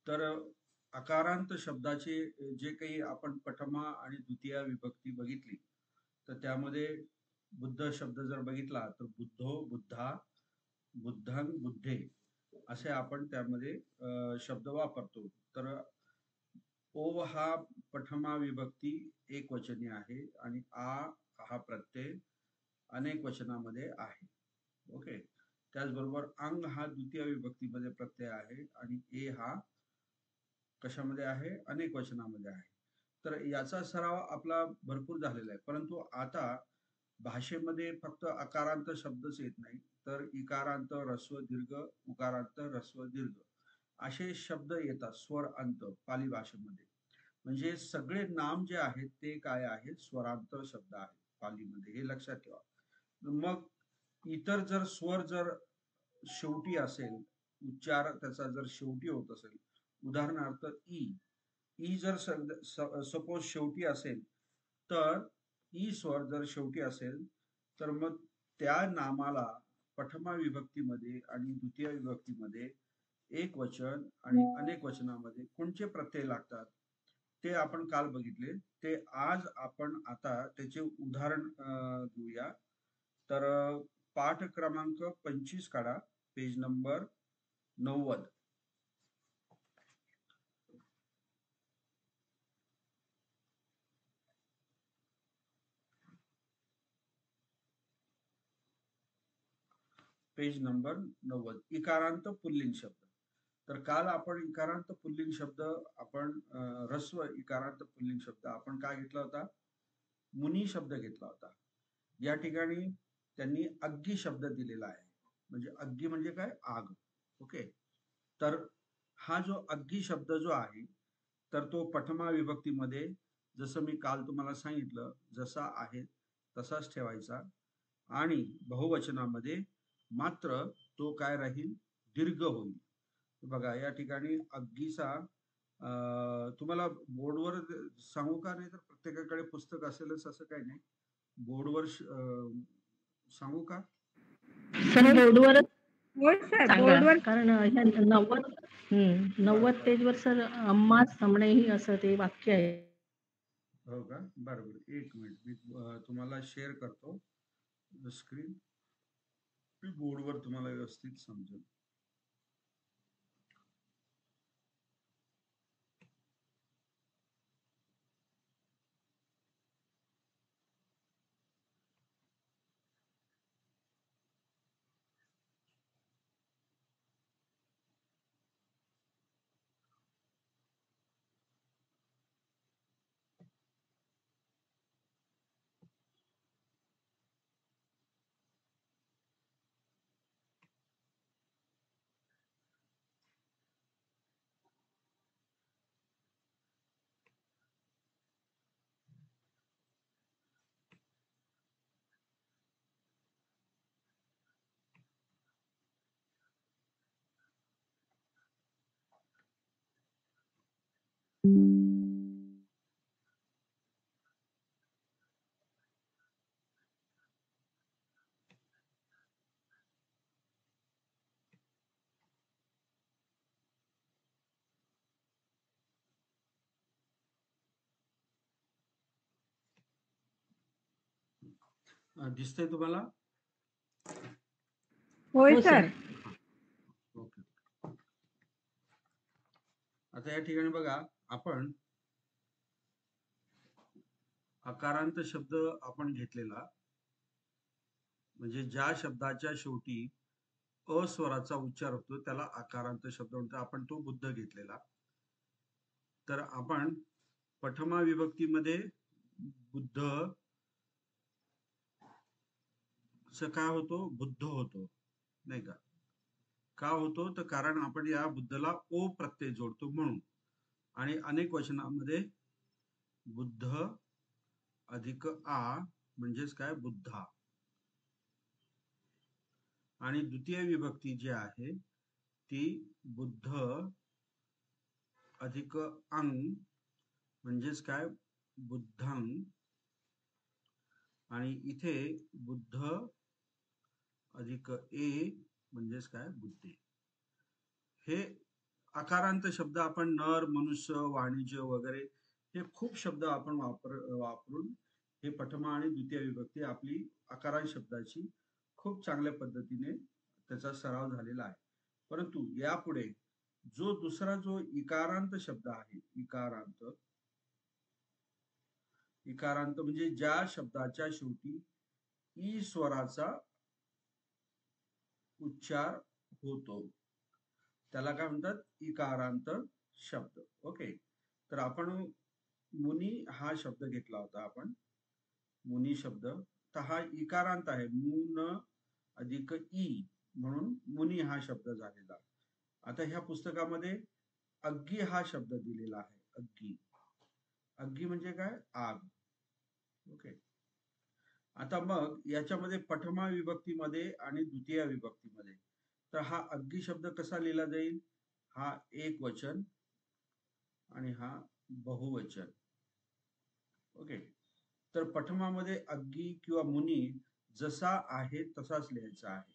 तर अकारांत शब्दाचे जे काही आपण प्रथमा आणि द्वितीय विभक्ती बघितली, तर त्यामध्ये बुद्ध शब्द जर बघितला तर बुद्धो, बुद्धा, बुद्धं, बुद्धे असे आपण त्यामध्ये शब्द वापरतो. तर ओ हा प्रथमा विभक्ती एक वचनी आहे आणि आ हा प्रत्यय अनेक वचनामध्ये आहे. ओके. त्याचबरोबर अंग हा द्वितीय विभक्तीमध्ये प्रत्यय आहे आणि ए हा कशामध्ये आहे? अनेक वचनामध्ये आहे. तर याचा सराव आपला भरपूर झालेला आहे. परंतु आता भाषेमध्ये फक्त अकारांत शब्दच येत नाही, तर इकारांत, ऱ्हस्व, दीर्घ, उकारांत, ऱ्हस्व, दीर्घ असे शब्द येतात स्वर अंत पाली भाषेमध्ये. म्हणजे सगळे नाम जे आहेत ते काय आहेत? स्वरांत शब्द आहेत पालीमध्ये, हे लक्षात ठेवा. मग इतर जर स्वर जर शेवटी असेल, उच्चार त्याचा जर शेवटी होत असेल, उदाहरणार्थ ई जर सपोज शेवटी असेल, तर ई स्वर जर शेवटी असेल, तर मग त्या नामाला प्रथमा विभक्तीमध्ये आणि द्वितीय विभक्तीमध्ये एक वचन आणि अनेक वचनामध्ये कोणते प्रत्यय लागतात ते आपण काल बघितले. ते आज आपण आता त्याचे उदाहरण घेऊया. तर पाठ क्रमांक 25 काढा, पेज नंबर 90. Page number 90. इकारांत पुल्लिंग शब्द. तर काल आपण इकारांत पुल्लिंग शब्द आपण ह्रस्व इकारांत पुल्लिंग शब्द आपण काय घेतला होता? मुनी शब्द घेतला होता. या ठिकाणी त्यांनी अग्गी शब्द दिलेला आहे. म्हणजे अग्गी म्हणजे काय? आग. ओके. तर हा जो अग्गी शब्द जो आहे, तर तो प्रथमा विभक्तीमध्ये जसं मी काल तुम्हाला सांगितलं, जसा आहे तसाच ठेवायचा आणि बहुवचनामध्ये मात्र तो काय राहील? दीर्घ होईल. बघा या ठिकाणी अग्गीचा तुम्हाला बोर्डवर सांगू का? नाही तर प्रत्येकाकडे पुस्तक असेलच असं काही नाही. बोर्डवर सांगू का? सर बोर्डवरच बोर्डवर, कारण 90 पेजवर सर अम्माच थांबणे ही असं ते वाक्य आहे. हो का? बरोबर. एक मिनिट मी तुम्हाला शेअर करतो स्क्रीन. मी बोर्डवर तुम्हाला व्यवस्थित समजेल. दिसतंय तुम्हाला? होय सर. ओके. आता या ठिकाणी बघा, आपण अकारांत शब्द आपण घेतलेला, म्हणजे ज्या शब्दाच्या शेवटी अस्वराचा उच्चार होतो त्याला अकारांत शब्द म्हणतो. आपण तो बुद्ध घेतलेला. तर आपण प्रथमा विभक्तीमध्ये बुद्ध काय होतो? बुद्ध होतो, नाही का? का होतो? तर कारण आपण या बुद्धला ओ प्रत्यय जोडतो म्हणून. आणि अनेक वचनामध्ये बुद्ध अधिक आ म्हणजेच काय? बुद्धा. आणि द्वितीय विभक्ती जी आहे ती बुद्ध अधिक अंग म्हणजेच काय? बुद्धं. आणि इथे बुद्ध अधिक ए म्हणजेच काय? बुद्धे. हे आकारांत शब्द आपण नर, मनुष्य, वाणिज्य वगैरे हे खूप शब्द आपण वापरून हे प्रथमा आणि द्वितीय विभक्ती आपली आकारांत शब्दाची खूप चांगल्या पद्धतीने त्याचा सराव झालेला आहे. परंतु यापुढे जो इकारांत शब्द आहे, इकारांत म्हणजे ज्या शब्दाच्या शेवटी ई स्वराचा उच्चार होतो त्याला काय म्हणतात, इकारांत शब्द. ओके, तर आपण मुनी हा शब्द घेतला होता, आपण मुनी शब्द, तर हा इकारांत आहे, मुन अधिक ई म्हणून मुनी हा शब्द झालेला. आता ह्या पुस्तकामध्ये अग्गी हा शब्द दिलेला आहे. अग्गी, अग्गी म्हणजे काय, आग. ओके, आता मग याच्यामध्ये प्रथमा विभक्तीमध्ये आणि द्वितीय विभक्तीमध्ये तर हा अग्गी शब्द कसा लिहिला जाईल, हा एक वचन आणि हा बहुवचन. ओके, तर प्रथमामध्ये अग्गी किंवा मुनी जसा आहे तसाच लिहायचा आहे.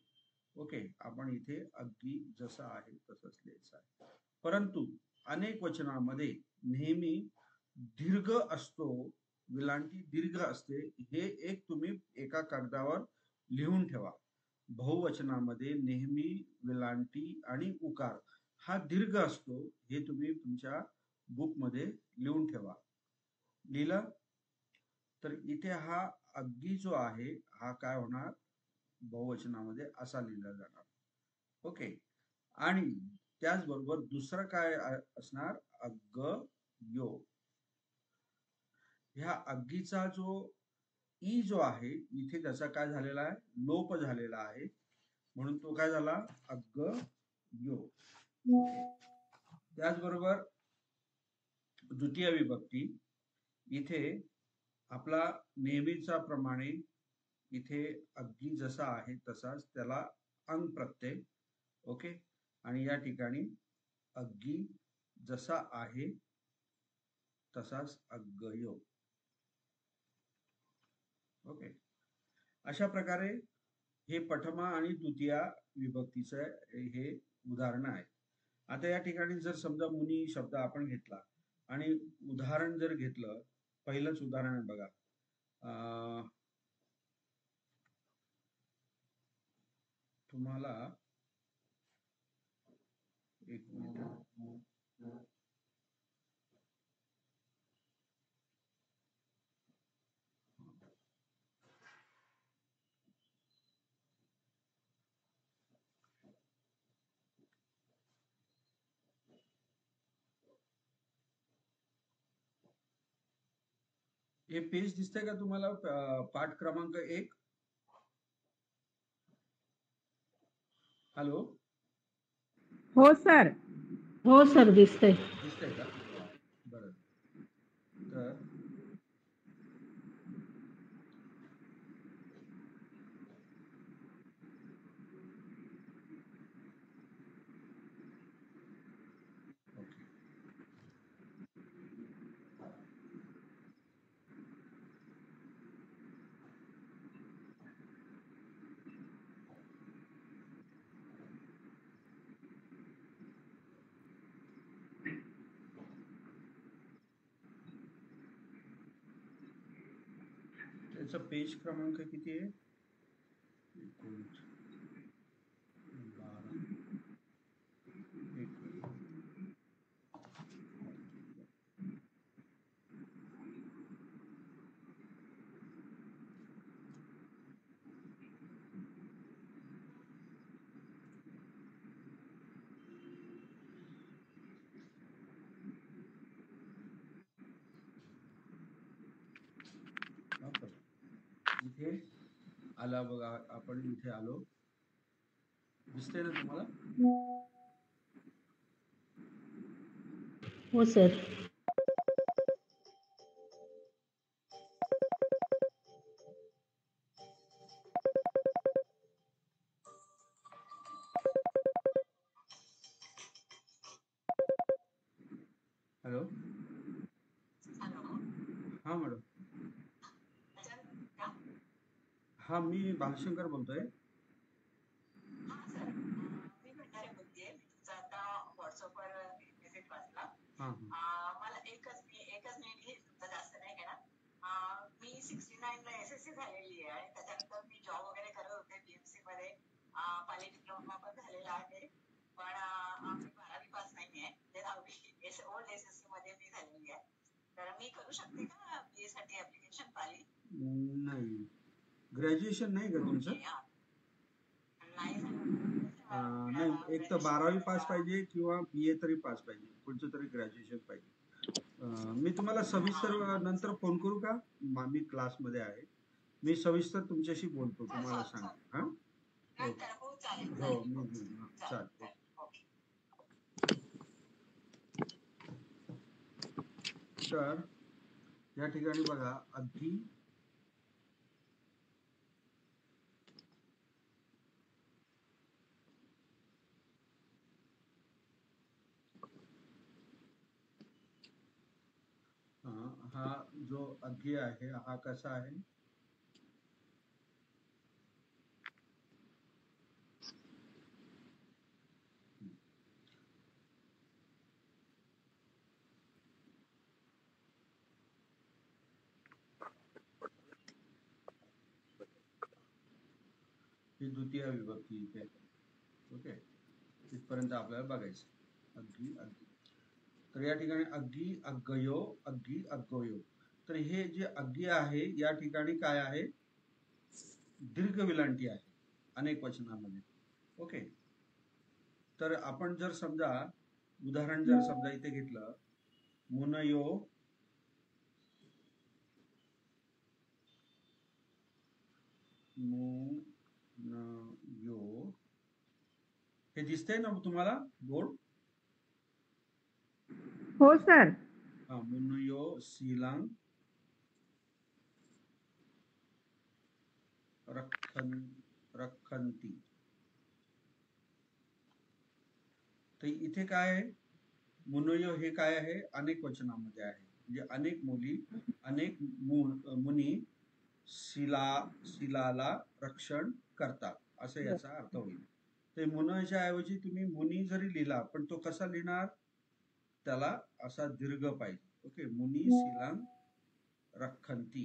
ओके, आपण इथे अग्गी जसा आहे तसाच लिहायचा आहे. परंतु अनेक वचनामध्ये नेहमी दीर्घ असतो, विलांटी दीर्घ असते, हे एक तुम्ही एका कागदावर लिहून ठेवा. बहुवचनामध्ये नेहमी विलांटी आणि उकार हा दीर्घ असतो, हे तुम्ही तुमच्या बुक मध्ये लिहून ठेवा. लिहिलं तर इथे हा अग्गी जो आहे हा काय होणार, बहुवचनामध्ये असा लिहिला जाणार. ओके, आणि त्याचबरोबर दुसरं काय असणार, अग्ग यो. ह्या अग्गीचा जो ई जो आहे इथे त्याचा काय झालेला आहे, लोप झालेला आहे, म्हणून तो काय झाला, अग्ग यो. त्याचबरोबर द्वितीय विभक्ती इथे आपला नेहमीचा प्रमाणे इथे अग्गी जसा आहे तसाच त्याला अंग प्रत्यय. ओके, आणि या ठिकाणी अग्गी जसा आहे तसाच अग्गयो. ओके, अशा प्रकारे हे प्रथमा आणि द्वितीय विभक्तीचं हे उदाहरण आहे. आता या ठिकाणी जर समजा मुनी शब्द आपण घेतला आणि उदाहरण जर घेतलं, पहिलंच उदाहरण आहे बघा, तुम्हाला एक मिनिट, हे पेज दिसतंय का तुम्हाला, पाठ क्रमांक 1. हॅलो, हो सर, हो सर, दिसतंय. दिसतंय का, बरं. तर त्याचा पेज क्रमांक किती आहे, 19, 12, 1. इथे आला बघा, आपण इथे आलो, दिसतंय ना तुम्हाला. हो सर. हॅलो, हा मॅडम, हा मी भालशंकर बोलतोय. मला एकच मिनिट घेईल, तुमचं जास्त नाही घेणार. मी 69 ला SSC झालेली आहे आणि त्याच्यानंतर मी जॉब वगैरे करत होते BMC मध्ये. पॉली डिप्लोमा पण झालेला आहे, पण मी 12वी पास नाहीये. 10वी ओल्ड SSC मध्ये मी झालेली आहे. तर मी करू शकते का BA साठी ऍप्लिकेशन पाली? नाही, ग्रॅज्युएशन नाही का तुमचं? नाही, एक तर 12वी पास पाहिजे किंवा BA तरी पास पाहिजे, कोणतं तरी ग्रॅज्युएशन पाहिजे. मी तुम्हाला सविस्तर नंतर फोन करू का? मी क्लासमध्ये आहे, मी सविस्तर तुमच्याशी बोलतो, तुम्हाला सांगतो. हा, हो, मी चालेल. तर या ठिकाणी बघा, अगदी हा जो अग्गी आहे हा कसा आहे? ही द्वितीय विभक्ती इथे. ओके, इथपर्यंत आपल्याला बघायचं. अग्गी अग्गी. तर या ठिकाणी अग्गी अग्गयो, अग्गी अग्गयो. तर हे जे अग्गी आहे या ठिकाणी काय आहे? दीर्घ विलांटी आहे अनेक वचनामध्ये. ओके, तर आपण जर समजा उदाहरण जर समजा इथे घेतलं, मुनयो मुनयो, हे दिसतंय ना तुम्हाला बोर्ड? हो सर. मुनयो सीलांग रखंती. तर इथे काय आहे? मुनयो हे काय आहे? अनेक वचनामध्ये आहे, म्हणजे अनेक मुली, अनेक मुनी शिलाला रक्षण करतात, असं याचा अर्थ होईल. ते मुनच्या ऐवजी तुम्ही मुनी जरी लिहिला, पण तो कसा लिहिणार? त्याला असा दीर्घ पाहिजे. ओके, मुनी शिलांग रखंती.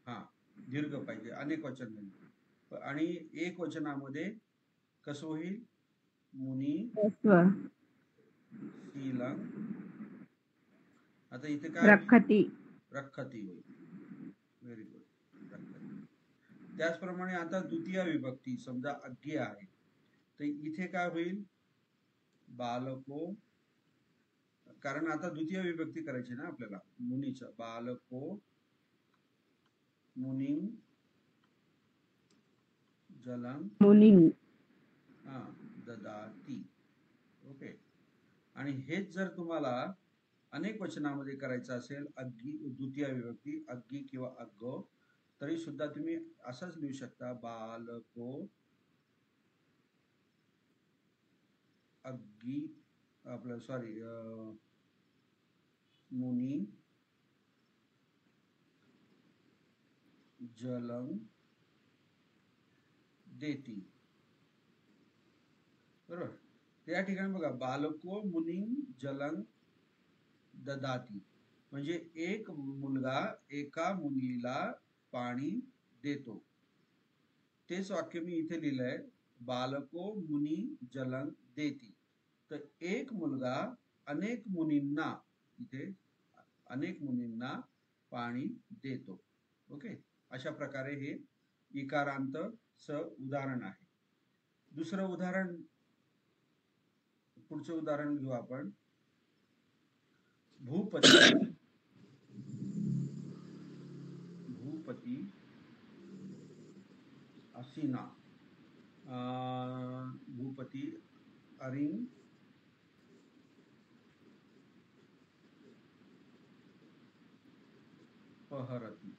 हा, दीर्घ पाहिजे, अनेक वचन नाही. आणि एक वचनामध्ये कसं होईल? मुनी शिलांग. आता इथे काय? रखती होईल. व्हेरी गुड, रखती. त्याचप्रमाणे आता द्वितीय विभक्ती समजा अग्गी आहे, तर इथे काय होईल? बालको, कारण आता द्वितीय विभक्ती करायची ना आपल्याला मुनीचं. बालको मुनी जलम मुनी ददाती. ओके, आणि हेच जर तुम्हाला अनेक वचनामध्ये करायचं असेल, अग्गी द्वितीय विभक्ती अग्गी किंवा अग्गो, तरी सुद्धा तुम्ही असंच लिहू शकता. बालको अग्गी, आपलं सॉरी, मुनी जलम देती. बरोबर. त्या ठिकाणी बघा, बालको मुनी जलम ददाती, म्हणजे एक मुलगा एका मुलीला पाणी देतो. तेच वाक्य मी इथे लिहिलंय, बालको मुनी जलम देती. तर एक मुलगा अनेक मुनींना, इथे अनेक मुनींना पाणी देतो. ओके, अशा प्रकारे हे इकारांत च उदाहरण आहे. दुसरं उदाहरण, पुढचं उदाहरण घेऊ आपण. भूपती असीना. भूपती अरिंग पहरती.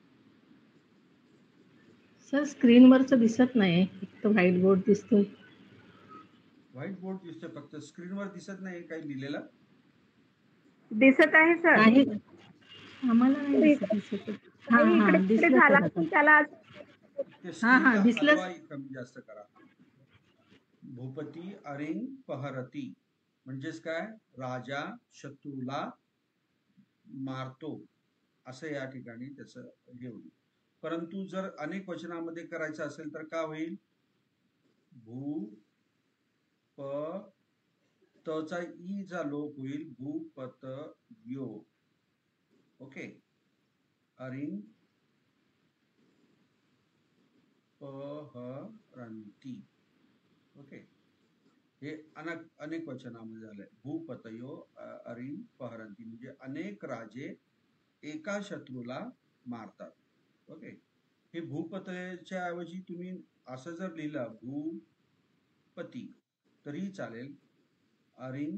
सर स्क्रीनवरच दिसत नाही, फक्त व्हाईट बोर्ड दिसतोय. व्हाईट बोर्ड दिसतोय फक्त, स्क्रीनवर दिसत नाही काही लिहिलेलं? दिसत आहे सर. आम्हाला नाही दिसत. हा, दिसलं सर आता. हा, दिसलं. कमी जास्त करा. भूपती अरिंग पहरती. म्हणजेच काय, राजा शत्रूला मारतो असं या ठिकाणी त्याचं हे होईल. परंतु जर अनेक वचनामध्ये करायचं असेल तर काय होईल, भू प तचा ई चा लोप होईल, भूपत यो. ओके, अरिंग पहरंती. ओके, हे अनेक वचनामध्ये झालंय. भूपतयो अरिंग पहरंती म्हणजे अनेक राजे एका शत्रूला मारतात. ओके, हे भूपतच्या ऐवजी तुम्ही असं जर लिहिलं भूपती तरी चालेल, अरिंग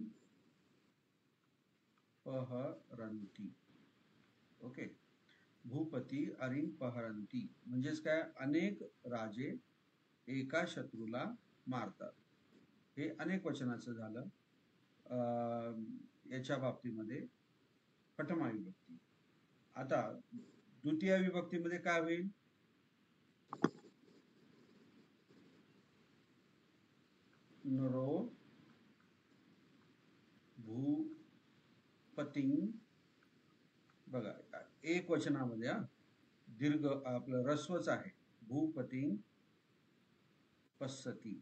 पहरंती. ओके, भूपती अरिंग पहरंती म्हणजेच काय, अनेक राजे एका शत्रूला मारतात. हे अनेक वचनाचं झालं. याच्या बाबतीमध्ये प्रथमा विभक्ती. आता द्वितीय विभक्तीमध्ये काय होईल, नरो भूपतिंग. बघा एक वचनामध्ये दीर्घ आपलं रस्वच आहे, भूपतिंग पश्यति.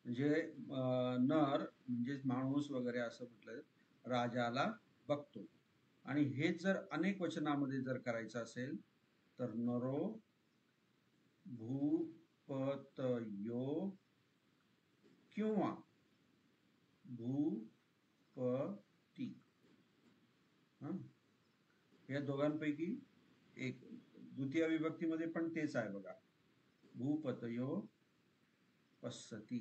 म्हणजे नर म्हणजे माणूस वगैरे असं म्हटलं, राजाला बघतो. आणि हेच जर अनेक वचनामध्ये जर करायचं असेल तर नरो भूपतयो किंवा भूपती. या दोघांपैकी एक. द्वितीय विभक्तीमध्ये पण तेच आहे बघा, भूपतयो पश्यति.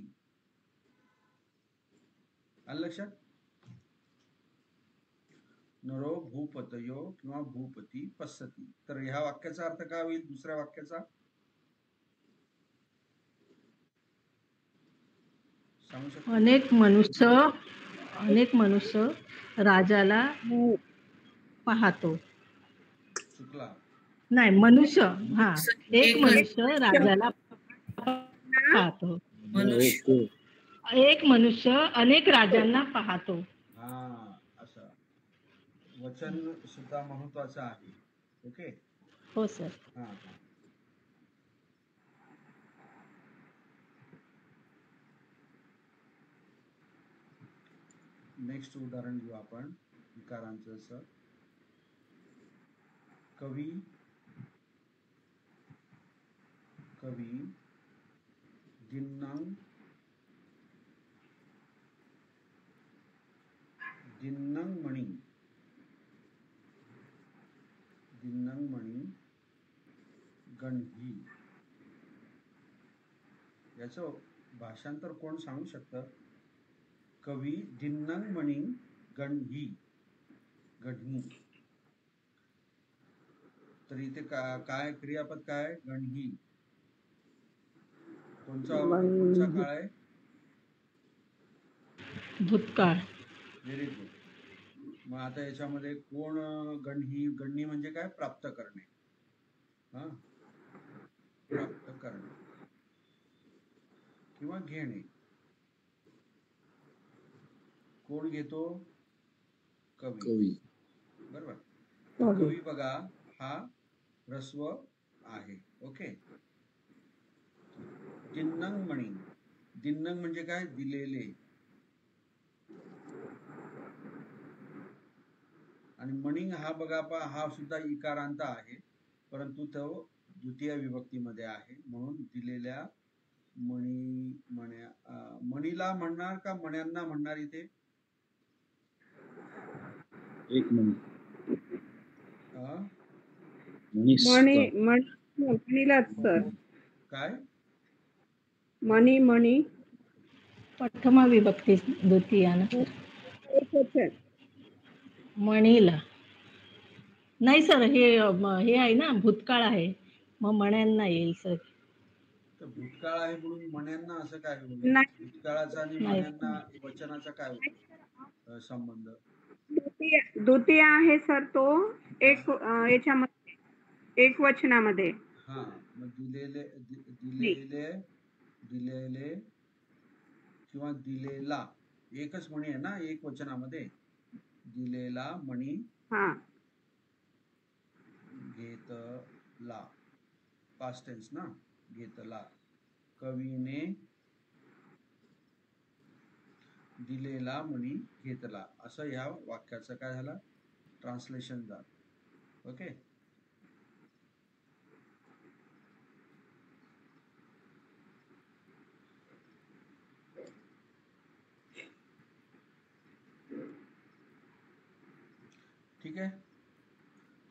आलं लक्षात, नरो भूपतयो किंवा भूपती पश्यति. तर ह्या वाक्याचा अर्थ काय होईल, दुसऱ्या वाक्याचा सांगू शकतो? अनेक मनुष्य राजाला पाहतो. चुकला. नाही, मनुष्य. हा, एक मनुष्य राजाला पाहतो. एक मनुष्य अनेक राजांना पाहतो. हा, असं वचन सुद्धा महत्वाचं आहे. ओके, हो सर. हा हा. नेक्स्ट उदाहरण घेऊ आपण विकारांचं. असं कवी दिन्नंग मणी गणही. याचं भाषांतर कोण सांगू शकतं? कवी दिन्नंग मणी गणही. तर इथे काय क्रियापद काय, गणही. कोणचा काळ आहे? भूतकाळ. Very good. मग आता याच्यामध्ये कोण गणही म्हणजे काय, प्राप्त करणे. प्राप्त करणे किंवा घेणे. कोण घेतो, कवी. बरोबर. कवी बघा हा ह्रस्व आहे. ओके, दिन्नंग मणी. दिन्नंग म्हणजे काय, दिलेले. आणि मणिंग हा बघा हा सुद्धा इकारांत आहे, परंतु तो द्वितीय विभक्तीमध्ये आहे, म्हणून दिलेल्या मणीला म्हणणार का मण्यांना म्हणणार इथे? एक मणीलाच सर. काय, मणी प्रथमा विभक्ती द्वितीय ना सर. मणीला नाही सर, हे आहे ना, भूतकाळ आहे, मग मण्यांना येईल सर. तर भूतकाळ आहे म्हणून मण्यांना असं काय होईल? नाही. भूतकाळाचा आणि मण्यांना वचनाचा काय होतो संबंध? द्वितीय आहे सर तो. एक याच्यामध्ये एक वचनामध्ये. हा, मग दिलेले किंवा दिलेला, एकच मणी आहे ना एक वचनामध्ये, दिलेला मणी हा घेतला, पास्ट टेन्स ना, घेतला, कवीने दिलेला मणी घेतला, असं ह्या वाक्याचं काय झालं, ट्रान्सलेशन झालं. ओके. ठीक आहे,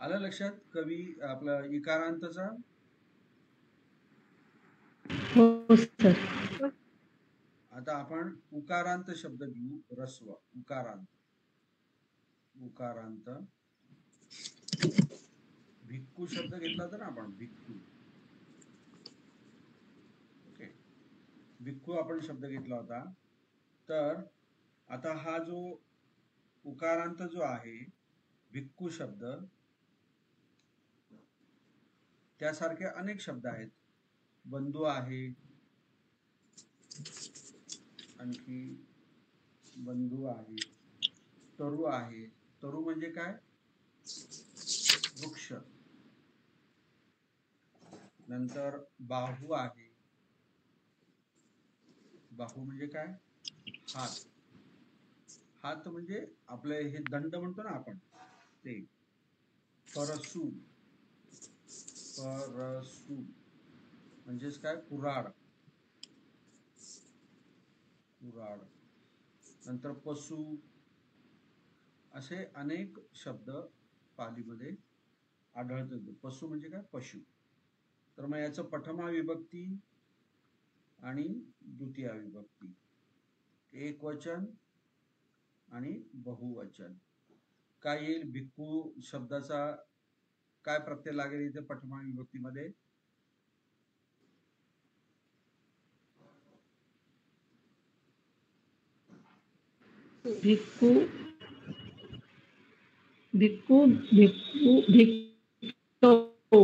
आलं लक्षात कवी आपला इकारांतचा. हो सर. आता आपण उकारांत शब्द घेऊ, रस्व, उकारांत. उकारांत भिक्खू शब्द घेतला होता ना आपण, भिक्खू. ओके, भिक्खू आपण शब्द घेतला होता. तर आता हा जो उकारांत जो आहे भिक्खू शब्द, त्यासारखे अनेक शब्द आहेत. बंधू आहे, आणखी बंधू आहे, तरु आहे. तरु म्हणजे काय, वृक्ष. नंतर बाहू आहे, बाहू म्हणजे काय, हात. हात म्हणजे आपले हे दंड म्हणतो ना आपण ते. परसू, परसू म्हणजेच काय, कुऱ्हाड, कुऱ्हाड. नंतर पशु, असे अनेक शब्द पालीमध्ये आढळतात. पशु म्हणजे काय, पशु. तर मग याचं प्रथमा विभक्ती आणि द्वितीया विभक्ती, एक वचन आणि बहुवचन. काय येईल, भिक्खू शब्दाचा काय प्रत्यय लागेल इथे प्रथमा विभक्तीमध्ये, भिक्खू, भिक्खू, भिक्खू, भिक्तो.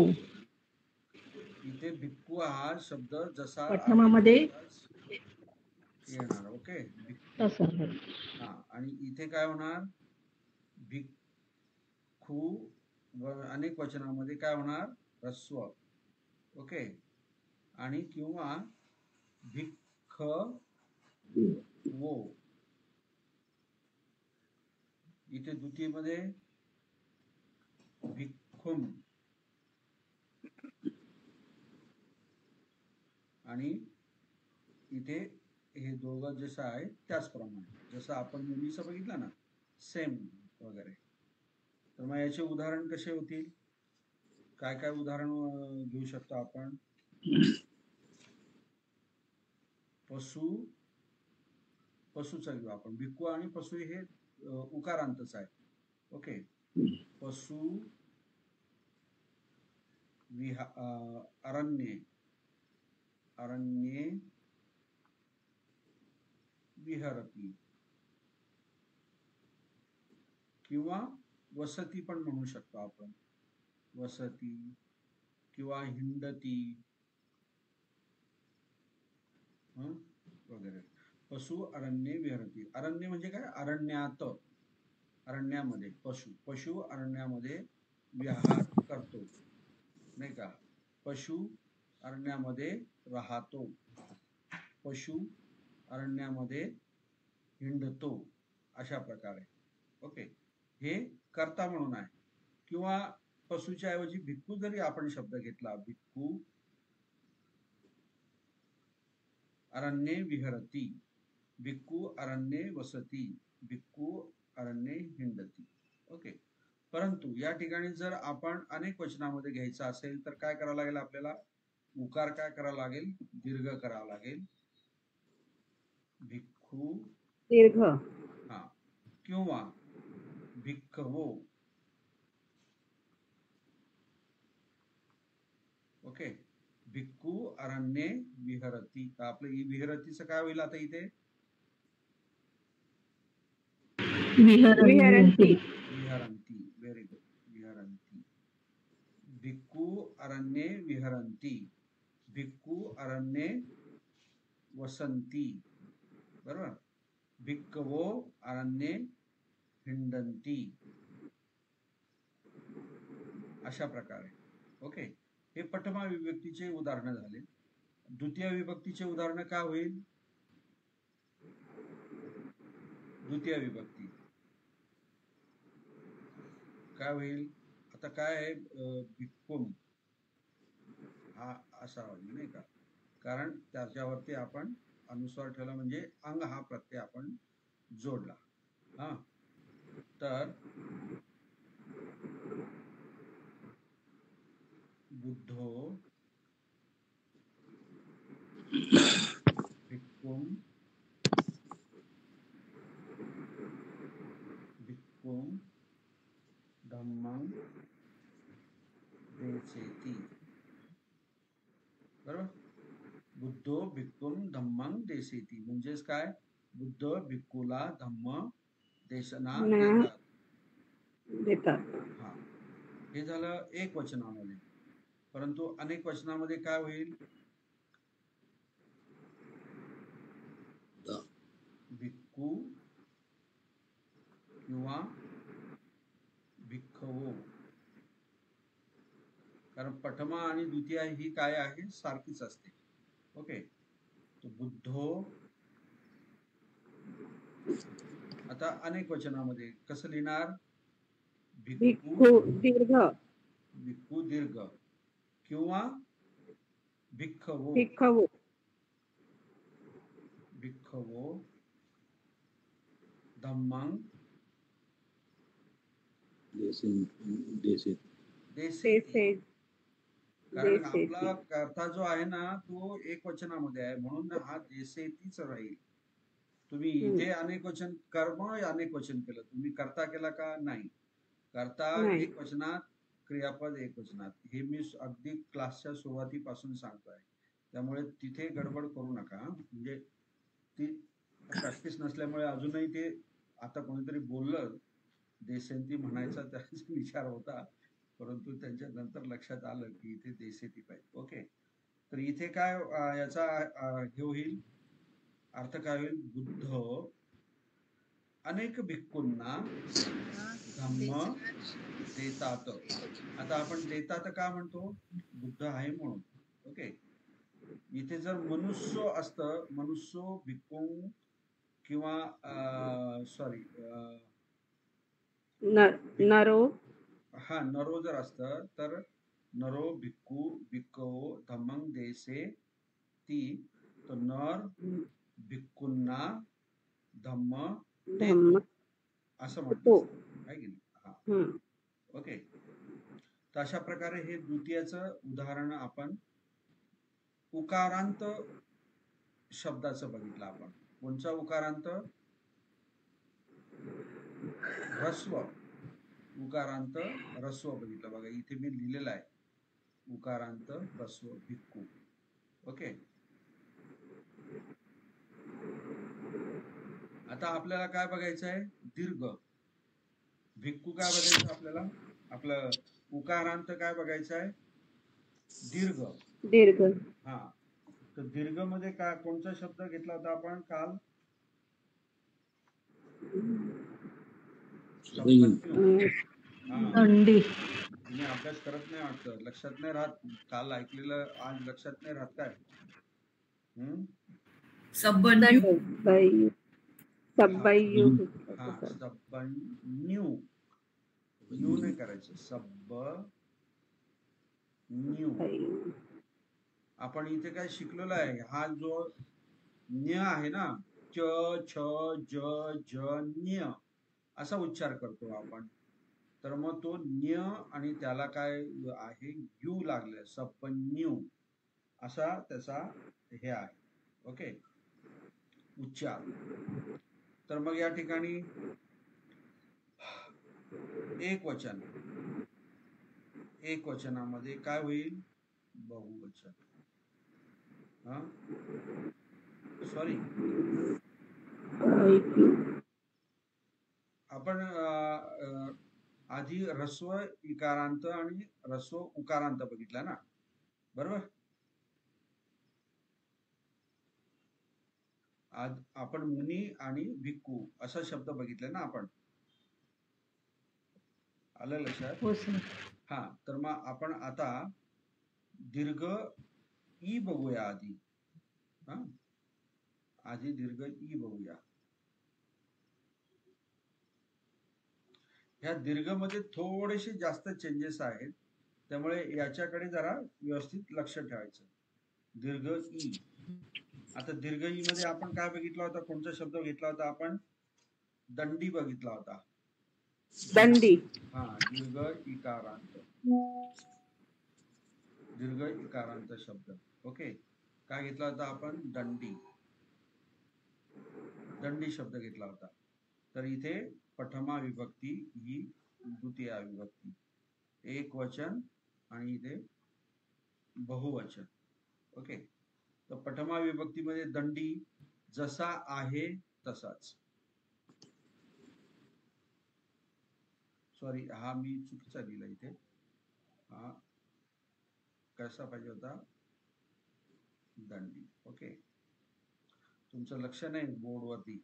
इथे भिक्खू हा शब्द जसा प्रथमामध्ये येणार. ओके, तसं. हा. आणि इथे काय होणार, भिक्खू अनेक वचनामध्ये काय होणार, ह्रस्व. ओके. आणि किंवा भिक्ख वो, इथे द्वितीयमध्ये भिक्खुम, आणि इथे हे दोघं जसं आहे त्याचप्रमाणे, जसं आपण मुलीचं बघितलं ना, सेम वगैरे. तर मग याचे उदाहरण कसे होतील, काय काय उदाहरण घेऊ शकतो आपण. पशु, पशुचा घेऊ आपण. भिक्खू आणि पशु हे उकारांतच आहे. ओके. पशु, अरण्ये, अरण्ये विहरती, किंवा वसती पण म्हणू शकतो आपण, वसती किंवा हिंडती वगैरे. पशु अरण्ये विहरती. अरण्य म्हणजे काय, अरण्यात, अरण्यामध्ये. पशु, पशु अरण्यामध्ये विहार करतो, नाही का. पशु अरण्यामध्ये राहतो, पशु अरण्यामध्ये हिंडतो, अशा प्रकारे. ओके, हे कर्ता म्हणून आहे. किंवा पशुच्या ऐवजी भिक्खू जरी आपण शब्द घेतला, भिक्खू अरण्ये विहरती, भिक्खू अरण्ये वसती, भिक्खू अरण्ये हिंडती. ओके. परंतु या ठिकाणी जर आपण अनेक वचनामध्ये घ्यायचं असेल तर काय करावं लागेल आपल्याला, उकार काय करावं लागेल, दीर्घ करावा लागेल. भिक्खू दीर्घ, हा, किंवा भिक्खवो. ओके. भिक्खू अरण्ये विहरती. आपलं विहरतीचं काय होईल आता इथे, विहरंती. विहरंती. Very good, विहरंती. भिक्खू अरण्ये विहरंती, भिक्खू अरण्ये वसंती, बरोबर. भिक्खवो अरण्ये हिंडंती, अशा प्रकारे. ओके, हे प्रथमा विभक्तीचे उदाहरण झाले. द्वितीय विभक्तीचे उदाहरण काय होईल? द्वितीय विभक्ती काय होईल? आता काय आहे, भिक्कुम हा असा होईल नाही का, कारण त्याच्यावरती आपण अनुस्वार ठेवला म्हणजे अंग हा प्रत्यय आपण जोडला. हा, तर बुद्धो भिक्कुम भिक्कुम धम्मं देसेती. बरोबर. बुद्धो भिक्कुम धम्मं देसेती म्हणजेच काय? बुद्ध भिक्खूला धम्म देशना देतात. हा, हे झालं एक वचनामध्ये. परंतु अनेक वचनामध्ये काय होईल? भिक्खू किंवा भिक्खवो, कारण प्रथमा आणि द्वितीय ही काय आहे? सारखीच असते. ओके, तो बुद्धो. आता अनेक वचनामध्ये कसं लिहिणार? भिक्खू दीर्घ, भिक्खू दीर्घ किंवा भिक्खवो भिक्खवो, भिक्खवो धम्मं देसेती. कारण आपला कर्ता जो आहे ना तो एक वचनामध्ये आहे, म्हणून हा देसेतीच राहील. तुम्ही इथे अनेक वचन कर्म अनेक वचन केलं, तुम्ही कर्ता केला का? नाही. कर्ता एक वचनात, क्रियापद एक वचनात. हे मी अगदी क्लासच्या सुरुवातीपासून सांगतोय, त्यामुळे तिथे गडबड करू नका. म्हणजे ती प्रॅक्टिस नसल्यामुळे अजूनही ते आता कोणीतरी बोललं देसेती म्हणायचा त्याचा विचार होता, परंतु त्यांच्या नंतर लक्षात आलं की इथे देसेती पाहिजे. ओके, तर इथे काय याचा हे होईल, अर्थ काय होईल? बुद्ध अनेक भिक्खूंना धम्म देतात. आता आपण देतात का म्हणतो? बुद्ध आहे म्हणून. ओके, इथे जर मनुष्य असतं, मनुष्य भिक्खू किंवा सॉरी नरो, हा नरो जर असतं तर नरो भिक्खू भिक्खवो धम्मं देसे ती, तो नर भिक्खूंना धम्म देतो असं म्हणतो आहे की नाही? हा, ओके. तर अशा प्रकारे हे द्वितीयचं उदाहरण आपण उकारांत शब्दाचं बघितलं. आपण कोणचा उकारांत? ह्रस्व उकारांत ह्रस्व बघितलं. बघा इथे मी लिहिलेलं आहे उकारांत ह्रस्व भिक्खू. ओके, आता आपल्याला काय बघायचं आहे? दीर्घ. भिक्खू काय बघायचं आपल्याला? आपलं उकारांत काय बघायचं आहे? दीर्घ. दीर्घ. हा, तर दीर्घ मध्ये काय कोणता शब्द घेतला होता आपण काल? दंडी. तुम्ही अभ्यास करत नाही वाटतं, लक्षात नाही राहत. काल ऐकलेलं आज लक्षात नाही राहत काय? न्यू नाही करायचं, सब न्यू. आपण इथे काय शिकलेलो आहे? हा जो न्य आहे ना, च छ ज ज न्य असा उच्चार करतो आपण. तर मग तो न्य आणि त्याला काय आहे? यू लागले, सपन्यू असा त्याचा हे आहे. ओके, उच्चार. तर मग या ठिकाणी एक वचन, एक वचनामध्ये काय होईल? बहुवचन. सॉरी, आपण आधी ह्रस्व इकारांत आणि ह्रस्व उकारांत बघितला ना, बरोबर? आज आपण मुनी आणि भिक्खू असा शब्द बघितला ना आपण, आलं लक्षात? हो सर. हा, तर मग आपण आता दीर्घ ई बघूया आधी. हा, आधी दीर्घ ई बघूया. ह्या दीर्घमध्ये थोडेसे जास्त चेंजेस आहेत, त्यामुळे याच्याकडे जरा व्यवस्थित लक्ष ठेवायचं. दीर्घ ई. आता दीर्घ ई मध्ये आपण काय बघितला होता, कोणता शब्द घेतला होता आपण? दंडी बघितला होता. दंडी. हा, दीर्घ इकारांत. दीर्घ इकारांत शब्द. ओके, काय घेतला होता आपण? दंडी. दंडी शब्द घेतला होता. तर इथे प्रथमा विभक्ती ही द्वितीया विभक्ती, एक वचन आणि इथे बहुवचन. ओके, तर प्रथमा विभक्तीमध्ये दंडी जसा आहे तसाच. सॉरी, हा मी चुकीचा लिहिला इथे. हा कसा पाहिजे होता? दंडी. ओके, तुमचं लक्ष नाही बोर्डवरती.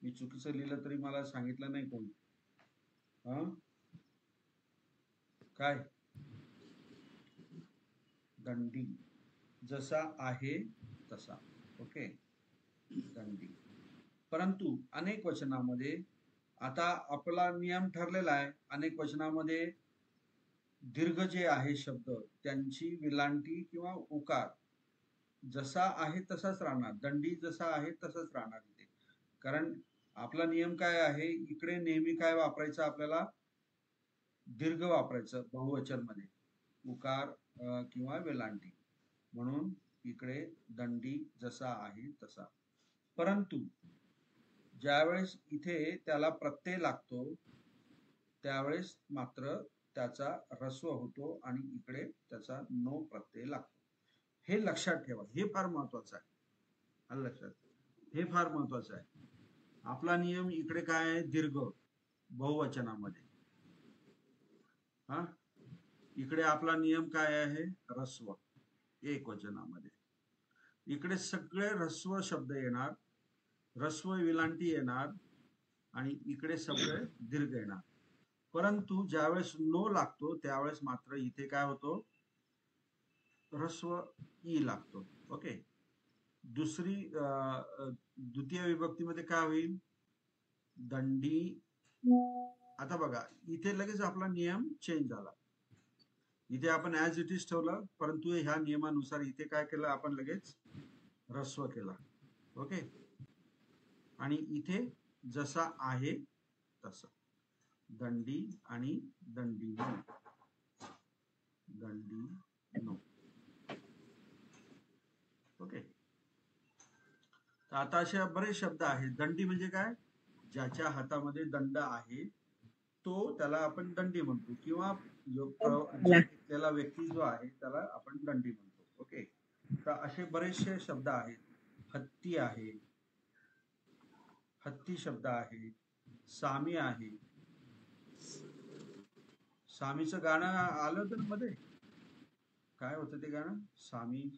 मी चुकीचं लिहिलं तरी मला सांगितलं नाही कोणी. हा, काय? दंडी जसा आहे तसा. ओके, दंडी. परंतु अनेक वचनामध्ये आता आपला नियम ठरलेला आहे, अनेक वचनामध्ये दीर्घ जे आहे शब्द त्यांची विलांटी किंवा उकार जसा आहे तसाच राहणार. दंडी जसा आहे तसाच राहणार इथे. कारण आपला नियम काय आहे, इकडे नेहमी काय वापरायचं आपल्याला? दीर्घ वापरायचं बहुवचन मध्ये, उकार किंवा वेलांटी. म्हणून इकडे दंडी जसा आहे तसा. परंतु ज्यावेळेस इथे त्याला प्रत्यय लागतो त्यावेळेस मात्र त्याचा ह्रस्व होतो आणि इकडे त्याचा नो प्रत्यय लागतो. हे लक्षात ठेवा, हे फार महत्वाचं आहे. आलं लक्षात? हे फार महत्वाचं आहे. आपला नियम इकडे काय आहे? दीर्घ बहुवचनामध्ये. हा, इकडे आपला नियम काय आहे? ह्रस्व एक वचनामध्ये. इकडे सगळे ह्रस्व शब्द येणार, ह्रस्व विलांटी येणार आणि इकडे सगळे दीर्घ येणार. परंतु ज्यावेळेस नो लागतो त्यावेळेस मात्र इथे काय होतो? ह्रस्व ई लागतो. ओके, दुसरी द्वितीय विभक्तीमध्ये काय होईल? दंडी. आता बघा इथे लगेच आपला नियम चेंज झाला. इथे आपण ऍज इट इज ठेवलं, परंतु ह्या नियमानुसार इथे काय केलं आपण? लगेच ह्रस्व केला. ओके, आणि इथे जसा आहे तसं. दंडी आणि दंडी नो. दंडी नो. ओके, तर आता असे बरेच शब्द आहेत. दंडी म्हणजे काय? ज्याच्या हातामध्ये दंड आहे तो त्याला आपण दंडी म्हणतो, किंवा त्याला व्यक्ती जो आहे त्याला आपण दंडी म्हणतो. ओके, तर असे बरेचसे शब्द आहेत. हत्ती आहे, हत्ती शब्द आहे. सामी आहे. सामीचं गाणं आलं तर मध्ये, काय होतं ते गाणं? सामी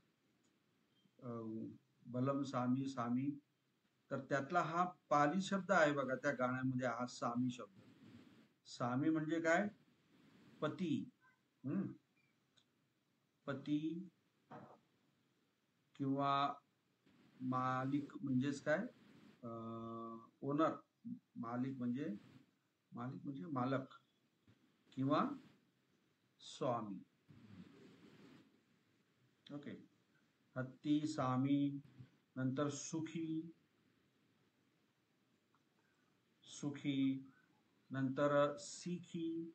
बलम सामी सामी. तर त्यातला हा पाली शब्द आहे बघा त्या गाण्यामध्ये, हा सामी शब्द. सामी म्हणजे काय? पती. पती किंवा मालिक म्हणजेच काय? ओनर. मालिक म्हणजे मालक किंवा स्वामी. ओके, हत्ती, सामी, नंतर सुखी, सुखी, नंतर सिखी.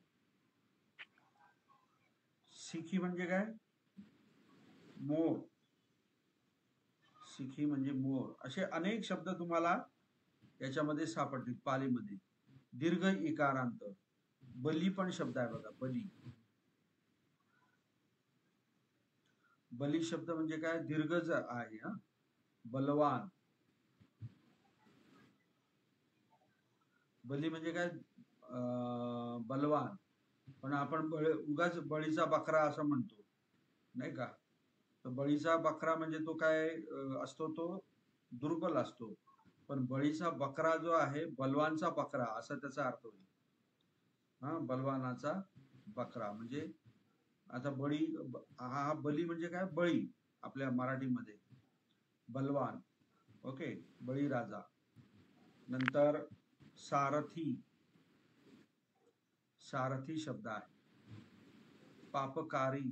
सिखी म्हणजे काय? मोर. सिखी म्हणजे मोर. असे अनेक शब्द तुम्हाला याच्यामध्ये सापडतील पालीमध्ये. दीर्घ इकारांत. बली पण शब्द आहे बघा, बली. बली शब्द म्हणजे काय? दीर्घच आहे. हा, बलवान. बली म्हणजे काय? बलवान. पण आपण उगाच बळीचा बकरा असं म्हणतो नाही का? तर बळीचा बकरा म्हणजे तो काय असतो? तो दुर्बल असतो. पण बळीचा बकरा जो आहे बलवानचा बकरा असा त्याचा अर्थ होईल. हा, बलवानाचा बकरा म्हणजे आता बळी हा बली म्हणजे काय, बळी आपल्या मराठीमध्ये बलवान. ओके, बळीराजा. नंतर सारथी, सारथी शब्द आहे. पापकारी,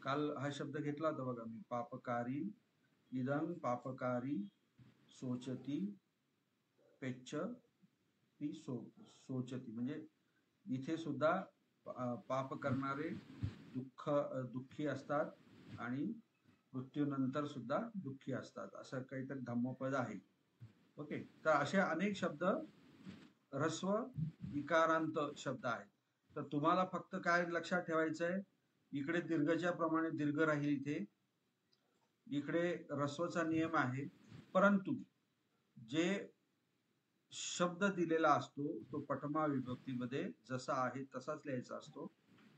काल हा शब्द घेतला होता बघा मी, पापकारी. इदं पापकारी सोचती पेच्छ ती सोचती म्हणजे इथे सुद्धा पाप करणारे दुःखी असतात आणि मृत्यूनंतर सुद्धा दुःखी असतात, असं काहीतरी धम्मपद आहे. ओके, तर असे अनेक शब्द ह्रस्व इकारांत शब्द आहेत. तर तुम्हाला फक्त काय लक्षात ठेवायचं आहे, इकडे दीर्घच्या प्रमाणे दीर्घ राहील, इकडे ह्रस्वचा नियम आहे. परंतु जे शब्द दिलेला असतो तो पटमा विभक्तीमध्ये जसा आहे तसाच लिहायचा असतो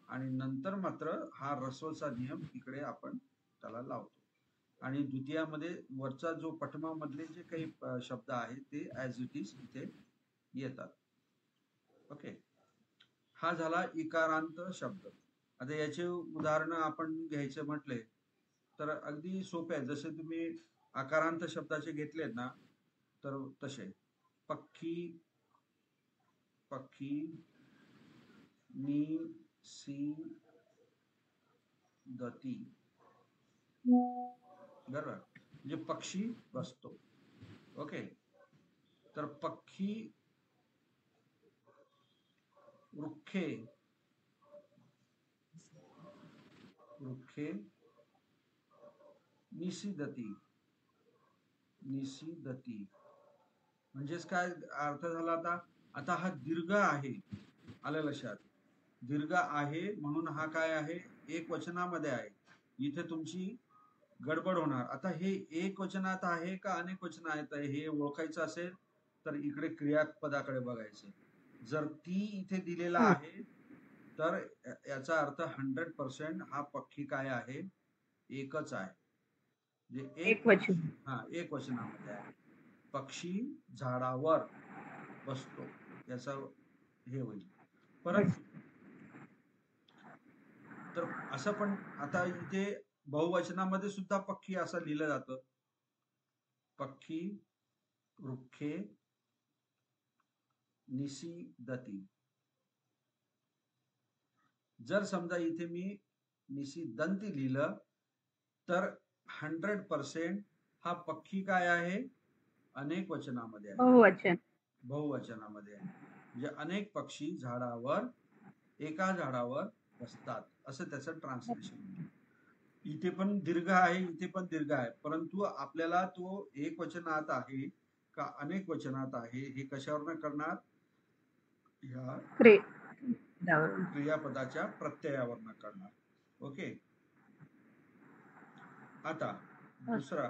आणि नंतर मात्र हा ह्रस्वचा नियम इकडे आपण त्याला लावतो. आणि द्वितीयामध्ये वरचा जो पटमा मधले जे काही शब्द आहेत ते ऍज इट इज इथे येतात. ओके, हा झाला इकारांत शब्द. आता याचे उदाहरण आपण घ्यायचे म्हटले तर अगदी सोपे आहे. जसे तुम्ही आकारांत शब्दाचे घेतलेत ना, तर तसे पक्षी, पक्षी नि सी दती, बरोबर, म्हणजे पक्षी बसतो. ओके, तर पक्षी वृक्षे, वृक्षे निषिदती, निषिदती म्हणजेच काय अर्थ झाला. आता आता हा दीर्घ आहे, आलं लक्षात. दीर्घ आहे म्हणून हा काय आहे, एक वचनामध्ये आहे. इथे तुमची गडबड होणार. आता हे एक वचनात आहे का अनेक वचनात आहे हे ओळखायचं असेल तर इकडे क्रियापदाकडे बघायचं. जर ती इथे दिलेला आहे तर याचा अर्थ 100% हा पक्षी काय आहे, एकच आहे. म्हणजे एक वचन. हा, एक वचनामध्ये आहे. पक्षी झाडावर बसतो याचा हे होईल. परंतु तर असं पण आता इथे बहुवचनामध्ये सुद्धा पक्षी असं लिहिलं जातं. पक्षी वृक्षे निषिदती. जर समजा इथे मी निषिदंती लिहिलं तर 100% हा पक्षी काय आहे, अनेक वचनामध्ये आहे, बहुवचन. बहुवचनामध्ये आहे. म्हणजे अनेक पक्षी झाडावर, एका झाडावर बसतात, असं त्याचं ट्रान्सलेशन. इथे पण दीर्घ आहे, इथे पण दीर्घ आहे, परंतु आपल्याला तो एक वचनात आहे का अनेक वचनात आहे हे कशावरनं करणार, ह्या क्रियापदाच्या प्रत्ययावरनं करणार. ओके, आता दुसरा,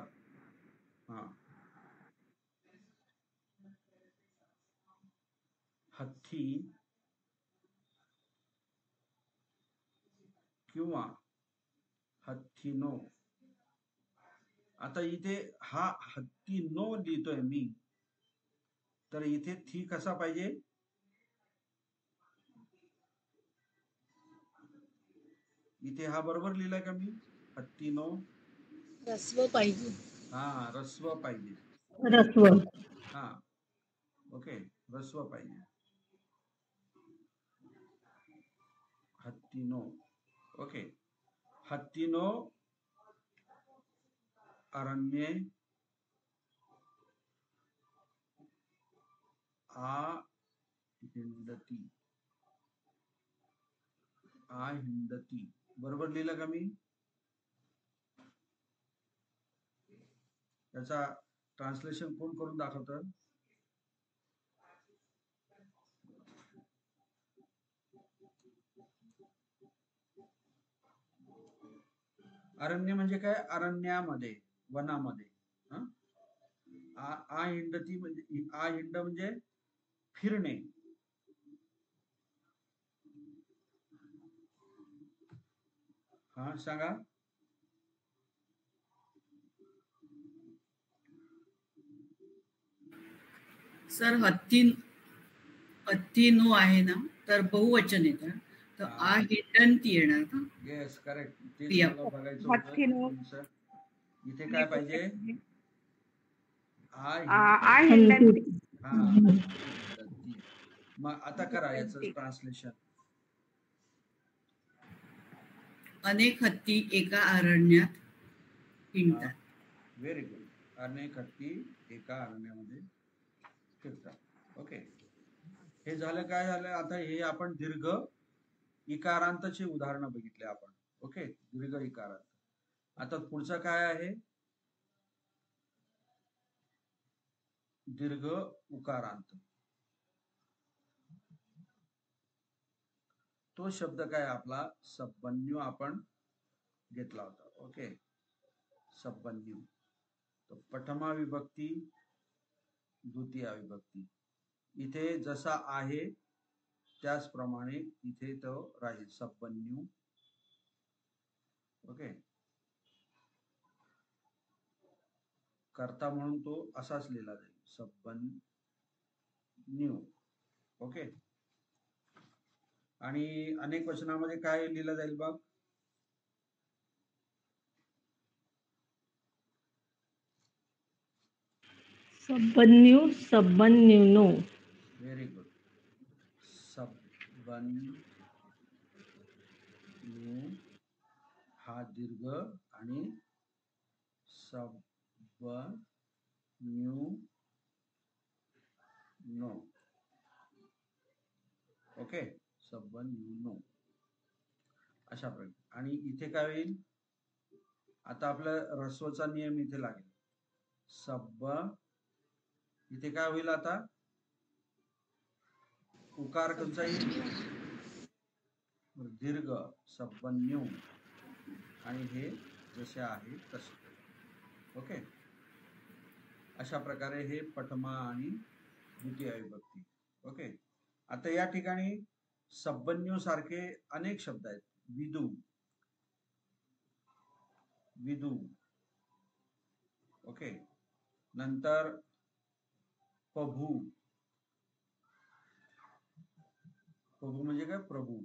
हा, हत्ती किंवा हत्तीनो. आता इथे हा हत्तीनो लिहितोय मी, तर इथे थी कसा पाहिजे, इथे हा बरोबर लिहिलाय का मी, हत्तीनो, रस्व पाहिजे. हा, रस्व पाहिजे. रस्व. हा, ओके, रस्व पाहिजे. हत्तीनो. ओके, हत्तीनो अरण्ये हिंडती, हिंडती, बरोबर लिहिलं का मी. याचा ट्रान्सलेशन कोण करून दाखवतं, अरण्य म्हणजे काय, अरण्यामध्ये, वनामध्ये. हिंडती म्हणजे हिंड म्हणजे फिरणे. हा, सांगा. सर हत्तीनो आहे ना, तर बहुवचन येतं, तर हा. हिंडंती येणार का? Yes correct. तेच क्रिया. मला बघायचं होतं हत्तीनो. तुमचं. इथे काय पाहिजे? आ हिंडंती. हा हिंडंती. मग आता करा याचं हिंडंती. ट्रान्सलेशन. अनेक हत्ती एका अरण्यात हिंडतात. Very good. अनेक हत्ती एका अरण्यामध्ये फिरतात. ओके, हे झालं. काय झालं आता? हे आपण दीर्घ इकारांतचे उदाहरण बघितले आपण. ओके, दीर्घ इकारांत. आता पुढचं काय आहे? दीर्घ उकारांत. तो शब्द काय आपला? सब्बन्यू आपण घेतला होता. ओके, सब्बन्यू. तो प्रथमा विभक्ती, द्वितीया विभक्ती. इथे जसा आहे त्याचप्रमाणे इथे तो राहील, सब्बन्यू. ओके, कर्ता म्हणून तो असाच लिहिला जाईल, सब्बन्यू. ओके, आणि अनेक वचनामध्ये काय लिहिलं जाईल बघ? सब्बन्यू, सब्बन्यूनो. Very good. सब्बन्यू हा दीर्घ आणि सब्बन्यू नो. ओके, सब्बन्यूनो अशा प्रकारे. आणि इथे काय होईल? आता आपला ऱ्हस्वचा नियम इथे लागेल. इथे काय होईल आता? उकार कोणचा येईल? दीर्घ, सब्बन्यू, आणि हे जसे आहे तसे. ओके, अशा प्रकारे हे प्रथमा आणि द्वितीय विभक्ती. ओके, आता या ठिकाणी सब्बन्यू सारखे अनेक शब्द आहेत. विदू, विदू. ओके, नंतर प्रभू. प्रभू म्हणजे काय? प्रभू.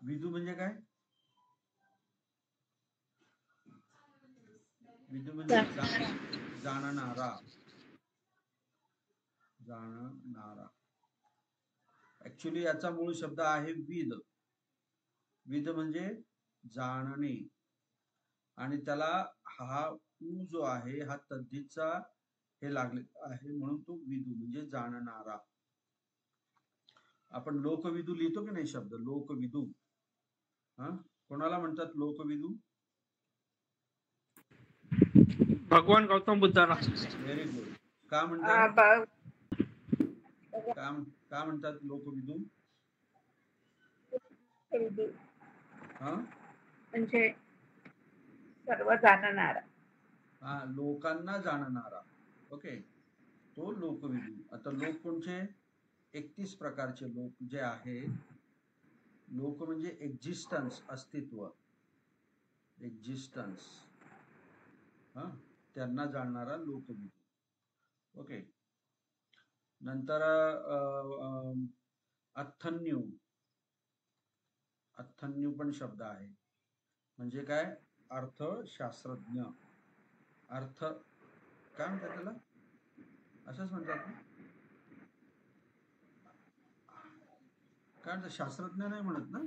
विदू म्हणजे काय? विदू म्हणजे जाणणारा, जाणणारा. ऍक्च्युली याचा मूळ शब्द आहे विद. विद म्हणजे जाणणे, आणि त्याला हा ऊ जो आहे हा तद्धितचा हे लागले आहे, म्हणून तो विदू म्हणजे जाणणारा. आपण लोकविदू लिहितो की नाही शब्द? लोकविदू. हा, कोणाला म्हणतात लोकविदू? भगवान गौतम बुद्धाला. Very good. का म्हणतात? का म्हणतात लोकविदू? हा, म्हणजे सर्व जाणणारा. हा, लोकांना जाणणारा. ओके, तो लोकविदू. आता लोक कोणचे? 31 प्रकारचे लोक जे आहे. लोक म्हणजे एक्झिस्टन्स, अस्तित्व, एक्झिस्टन्स. हा, त्यांना जाणणारा लोकविदू. ओके, नंतर अथन्यू. अथन्यू पण शब्द आहे. म्हणजे काय? अर्थशास्त्रज्ञ. अर्थ काय म्हणतात त्याला? असंच म्हणतात ना? काय म्हणतात? शास्त्रज्ञ नाही म्हणत ना?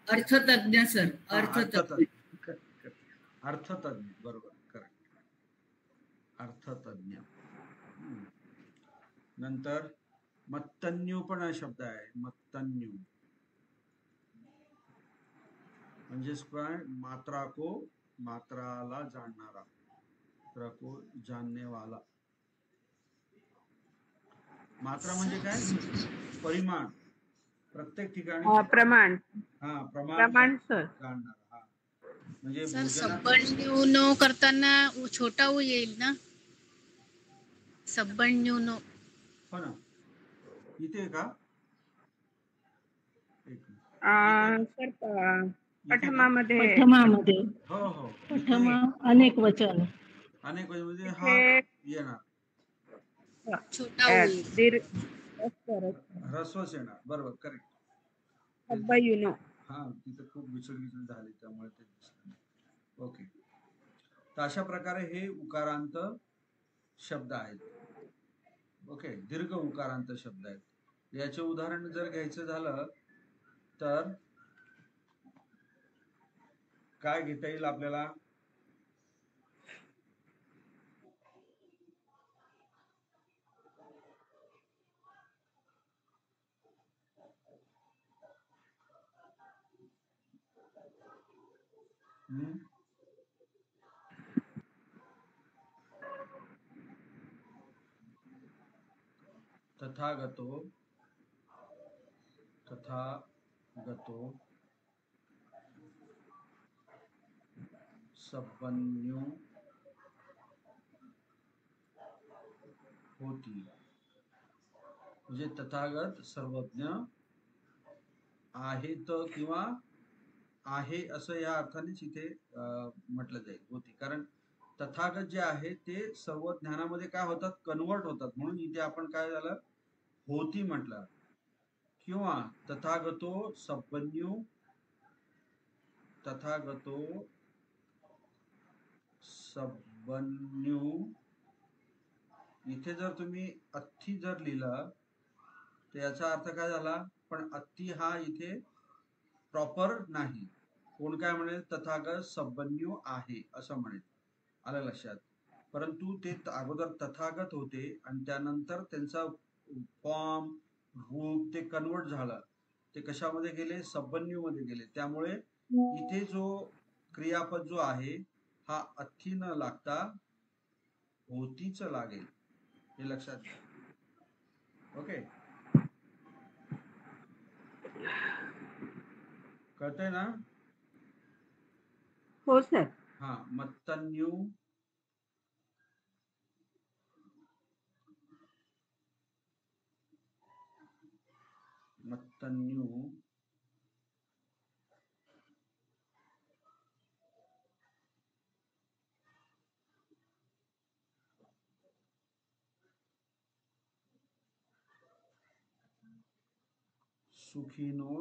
अर्थतज्ञ सर. अर्थतज्ञ. अर्थतज्ञ, बरोबर, करेक्ट. अर्थतज्ञ. नंतर मत्तन्यू पण शब्द आहे. मत्तन्यू म्हणजेच काय? मात्रा को, मात्राला जाणणारा, मात्रा को जानने वाला. मात्रा म्हणजे काय? परिमाण. प्रत्येक ठिकाणी प्रमाण. हा, प्रमाण सर. जाणणारा. हा, म्हणजे सर सब्बन्यूनो करताना छोटा ऊ येईल ना? सब्बन्यूनो. हो ना, इथे का? सर पठमामध्ये. पठमामध्ये. हो हो, पठमा अनेक वचन. अनेक म्हणजे हा तिथे येणार, छोटा होईल. दीर्घ सर ह्रस्वच येणार, बरोबर, करेक्ट. अब्बा युनो हा तिथं खूप विचळ झाले त्यामुळे ते दिसलं. ओके, तर अशा प्रकारे हे उकारांत शब्द आहेत. ओके, दीर्घ उकारांत शब्द आहेत. याचे उदाहरण जर घ्यायचं झालं तर काय घेता येईल आपल्याला? तथागतो, तथागतो, संपन्नो होती. म्हणजे तथागत सर्वज्ञ आहेत किंवा आहे असं या अर्थानेच इथे म्हटलं जाईल होती. कारण तथागत जे आहे ते सर्व ज्ञानामध्ये काय होतात, कन्वर्ट होतात, म्हणून इथे आपण काय झालं, होती म्हटलं. किंवा तथागतो संपन्नो, तथागतो संपन्नो, इथे जर तुम्ही अथी जर लिहिलं तर याचा अर्थ काय झाला, पण अथी हा इथे प्रॉपर नाही. कोण काय म्हणेल, तथागत संपन्नो आहे असं म्हणेल, आलं लक्षात. परंतु ते अगोदर तथागत होते आणि त्यानंतर त्यांचा फॉर्म, रूप ते कन्वर्ट झालं, ते कशामध्ये गेले, संपन्नो मध्ये गेले. त्यामुळे इथे जो क्रियापद जो आहे हा अथी न लागता होतीच लागेल, हे लक्षात घ्या. ओके, कळतंय ना? हो सर. हा, मत्तन्यू, मत्तन्यू, सुखिनो,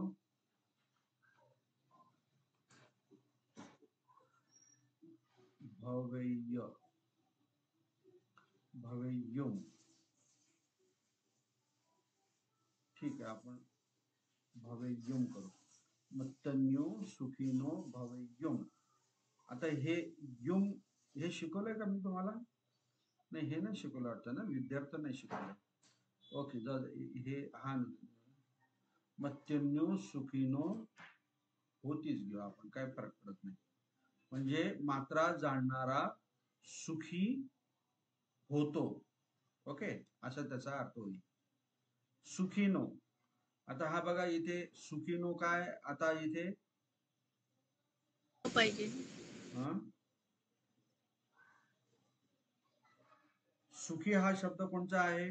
भवेय, भवेयुम. ठीक आहे, आपण भवेयुम करू. मत्तन्यो सुखिनो भवेयुम. आता हे युम हे शिकवलंय का मी तुम्हाला? नाही, हे नाही शिकवलं वाटतं ना, विद्यार्थी नाही शिकवलं. ओके, हे हा मत्तन्यो सुखिनो होतीच घेऊ आपण, काय फरक पडत नाही. म्हणजे मात्रा जाणणारा सुखी होतो. ओके, असा त्याचा अर्थ होईल. सुखीनो, आता हा बघा इथे सुखीनो काय, आता इथे पाहिजे. सुखी हा शब्द कोणता आहे?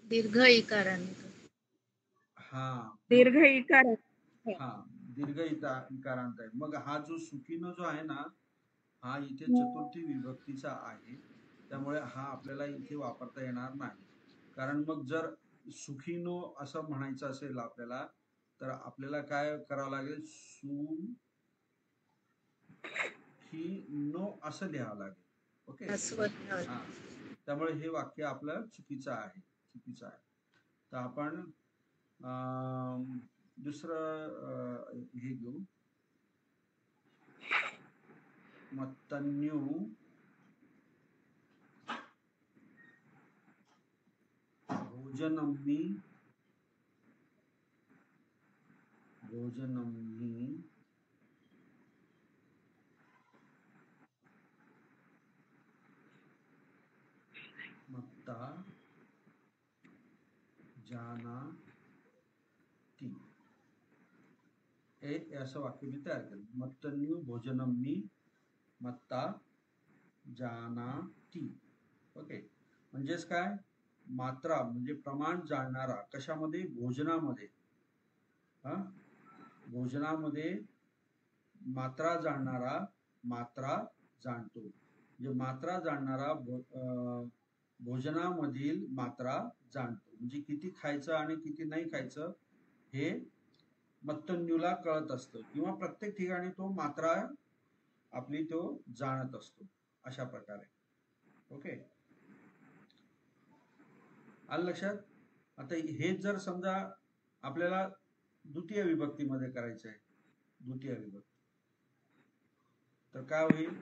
दीर्घ इकारांत. हा, दीर्घ इकार. हा, दीर्घ इकारांत आहे. मग हा जो सुखीनो जो आहे ना, हा इथे चतुर्थी विभक्तीचा आहे, त्यामुळे हा आपल्याला इथे वापरता येणार नाही. कारण मग जर सुखीनो असं म्हणायचं असेल आपल्याला, तर आपल्याला काय करावं लागेल, सुखीनो असं लिहावं लागेल. ओके, हा, त्यामुळे हे वाक्य आपलं चुकीचं आहे, चुकीचं आहे. तर आपण दुसरं हे घेऊ, मत्तन्यू भोजनम्मी, भोजनम्मी मत्ता जानाति. हे असं वाक्य मी तयार केलं, मत्तन्यू भोजनम्मी मत्ता जानाति. ओके, म्हणजेच काय, मात्रा म्हणजे प्रमाण जाणणारा, कशामध्ये, भोजनामध्ये. हा, भोजनामध्ये मात्रा जाणणारा मात्रा जाणतो. म्हणजे मात्रा जाणणारा भोजनामधील मात्रा जाणतो. म्हणजे किती खायचं आणि किती नाही खायचं हे मत्तन्यूला कळत असतं, किंवा प्रत्येक ठिकाणी तो मात्रा आपली तो जाणत असतो. अशा प्रकारे. ओके, आलं लक्षात? आता हेच जर समजा आपल्याला द्वितीय विभक्तीमध्ये करायचं आहे, द्वितीय विभक्ती, तर काय होईल?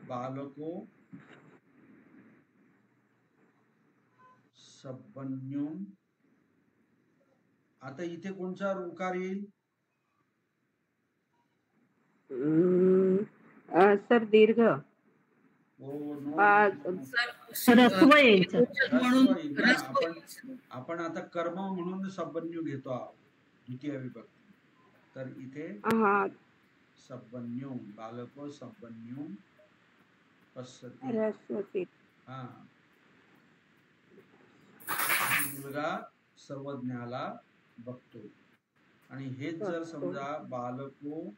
बालको सब्बन्यूम. आता इथे कोणचा उकार येईल? सर दीर्घ. हो, नो. रस्व यायचं. रस्व येईल ना. आपण आता कर्म म्हणून सब्बन्यू घेतो आहोत द्वितीय विभक्ती. तर इथे सब्बन्यूम, बालको सब्बन्यूम पश्यति. हा, मुलगा सर्वज्ञाला बघतो. आणि हेच जर समजा बालको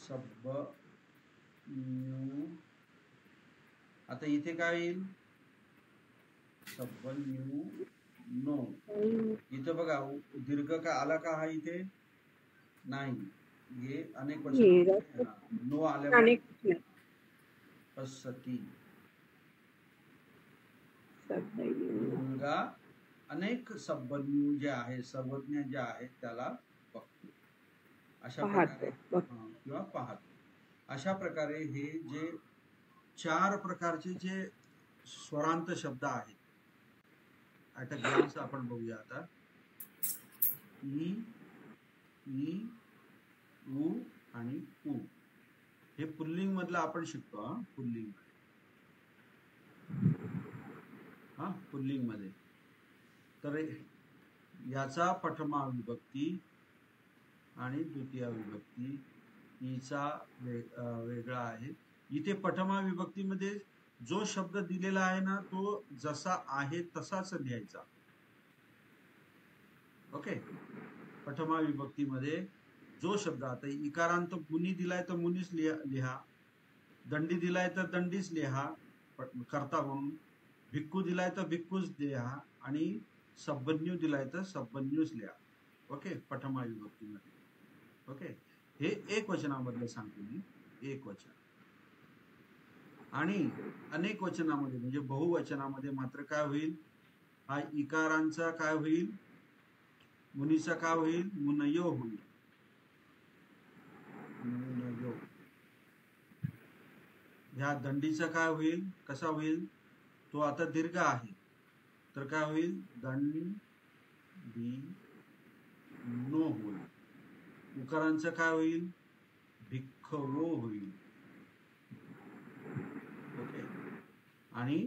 सब्बन्यू, आता इथे काय येईल? सब्बन्यू नो. इथे बघा दीर्घ का आला का? हा इथे नाही. हे अनेक वचन नो आल्यामुळे पश्यति. मुलगा अनेक सब्बन्यू जे आहे, सर्वज्ञ जे आहेत त्याला बघतो. अशा प्रकारे किंवा पाहतो. अशा प्रकारे हे जे 4 प्रकारचे जे स्वरांत शब्द आहेत, ॲट अ ग्लान्स आपण बघूया आता. ई, ई, उ आणि उ. हे पुल्लिंग मधलं आपण शिकतो. पुल्लिंग, पुल्लिंग मध्ये. तर याचा प्रथमा विभक्ती आणि द्वितीय विभक्ती ईचा वेगळा आहे. इथे प्रथमा विभक्तीमध्ये जो शब्द दिलेला आहे ना, तो जसा आहे तसाच लिहायचा. ओके, प्रथमा विभक्तीमध्ये जो शब्द, आता इकारांत मुनी दिलाय तर मुनीच लिहा, दंडी दिलाय तर दंडीच लिहा करता म्हणून, भिक्खू दिलाय तर भिक्खूच लिहा, आणि सब्बन्यू दिलाय तर सब्बन्यूच लिहा. ओके, प्रथमा विभक्तीमध्ये. ओके, हे एक वचनामधलं सांगतो मी, एक वचन. आणि अनेक वचनामध्ये म्हणजे बहुवचनामध्ये मात्र काय होईल? हा इकारांचा काय होईल? मुनीचा काय होईल? मुनयो होईल. मुनयो. ह्या दंडीचा काय होईल? कसा होईल? तो आता दीर्घ आहे तर काय होईल? दंडी नो होईल. उकारांचं काय होईल? भिक्खवो होईल. ओके, आणि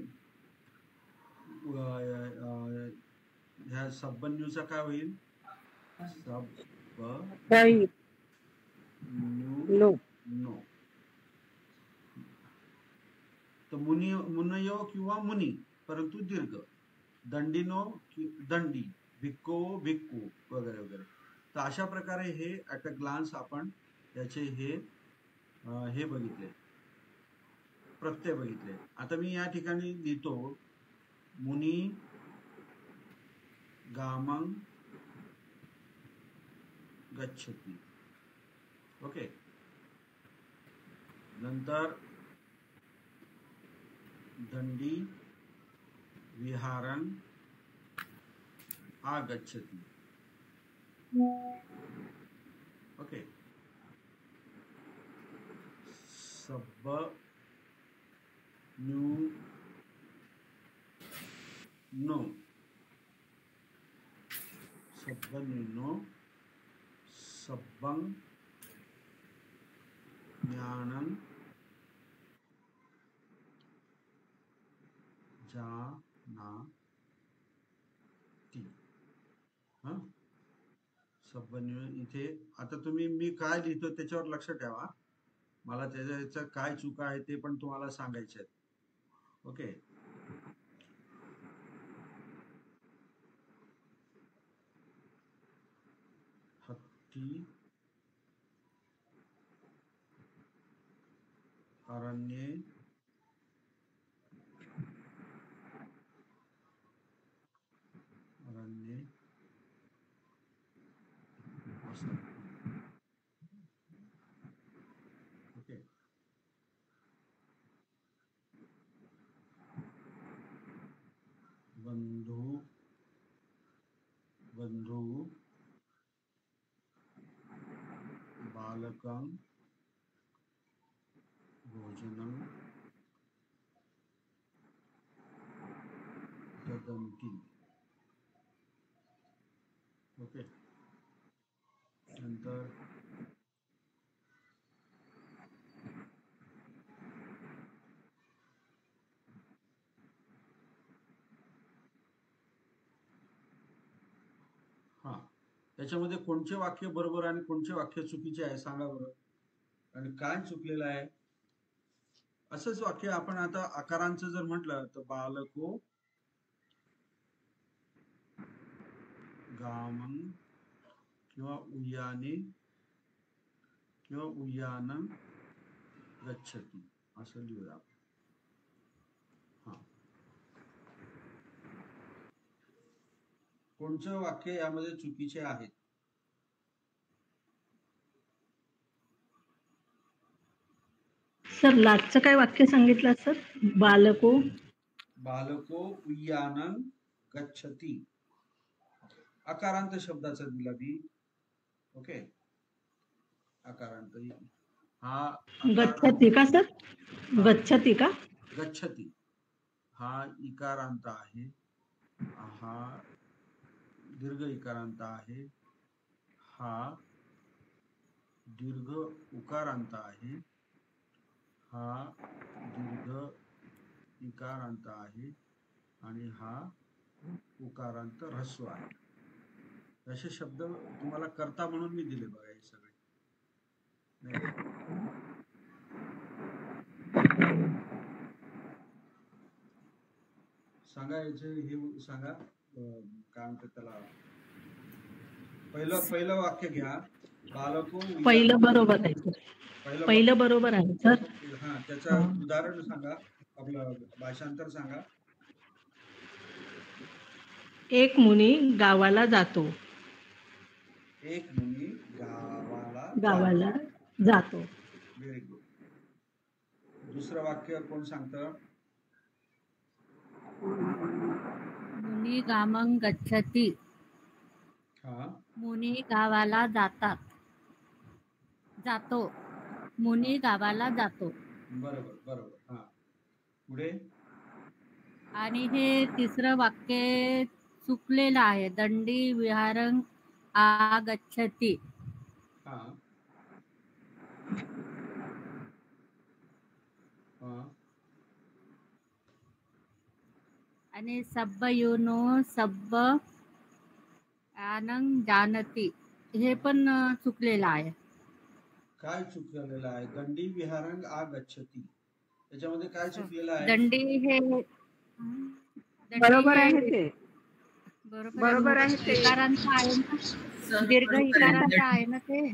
ह्या सब्बन्यूचा काय होईल? नो. तर मुनयो किंवा मुनी, परंतु दीर्घ. दंडीनो दंडी, भिक्को भिक्कू वगैरे वगैरे. तर अशा प्रकारे हे ॲट अ ग्लान्स आपण त्याचे हे बघितले, प्रत्यय बघितले. आता मी या ठिकाणी लिहितो मुनी गामं गच्छति. ओके, नंतर दंडी विहारं आगच्छति. ओके, सब्बन्यू नो, सब्बन्यूनो, सब्बं ज्ञानं जानाति. सब्बन्यू इथे आता तुम्ही मी काय लिहितो त्याच्यावर लक्ष ठेवा. मला त्याच्या काय चुका आहे ते पण तुम्हाला सांगायचे आहेत. ओके, हत्ती अरण्ये अरण्ये वसन्ति. ओके. बंधू बालकं भोजनं ददन्ति. ओके. नंतर हा, त्याच्यामध्ये कोणचे वाक्य बरोबर आणि कोणचे वाक्य चुकीचे आहे सांगा बरं. आणि काय चुकलेलं आहे. असंच वाक्य आपण आता आकारांचं जर म्हटलं तर बालको गामं किंवा उयाने किंवा उयानं गच्छति असं लिहूया. हा, कोणचं वाक्य यामध्ये चुकीचे आहे. सर लास्टचं काय वाक्य सांगितलं सर. बालको उय्यानं गच्छति. अकारांत शब्दाचा दिला बी. ओके. अकारांत हा गच्छति का सर. गच्छति का. गच्छति हा इकारांत आहे. हा दीर्घ इकारांत आहे. हा दीर्घ उकारांत आहे. हा दीर्घ इकारांत आहे आणि हा उकारांत ऱ्हस्व आहे. असे शब्द तुम्हाला कर्ता म्हणून मी दिले बघा हे सगळे. सांगा याचे हे सांगा काय म्हणतात त्याला. पहिलं वाक्य घ्या. बालको पहिलं बरोबर आहे. पहिलं बरोबर आहे सर. हा, त्याचं उदाहरण सांगा. आपलं भाषांतर सांगा. एक मुनी गावाला जातो. एक मुनी गावाला जातो. Very good. दुसरं वाक्य कोण सांगतं. मुनी गामं गच्छति. हा, मुनी गावाला जातो. मुनी गावाला जातो. बरोबर. हा, पुढे. आणि हे तिसरं वाक्य चुकलेलं आहे. दंडी विहारं आगच्छति. हा, आणि सब्ब युनो सब्ब आनंद जानती हे पण चुकलेलं आहे. काय चुकलेलं आहे. दंडी विहारंग आगच्छति त्याच्यामध्ये काय चुकलेलं आहे. दंडी हे बरोबर आहे ते. बरोबर आहे ते. इकारांत आहे ना. दीर्घ इकारांत आहे ना ते.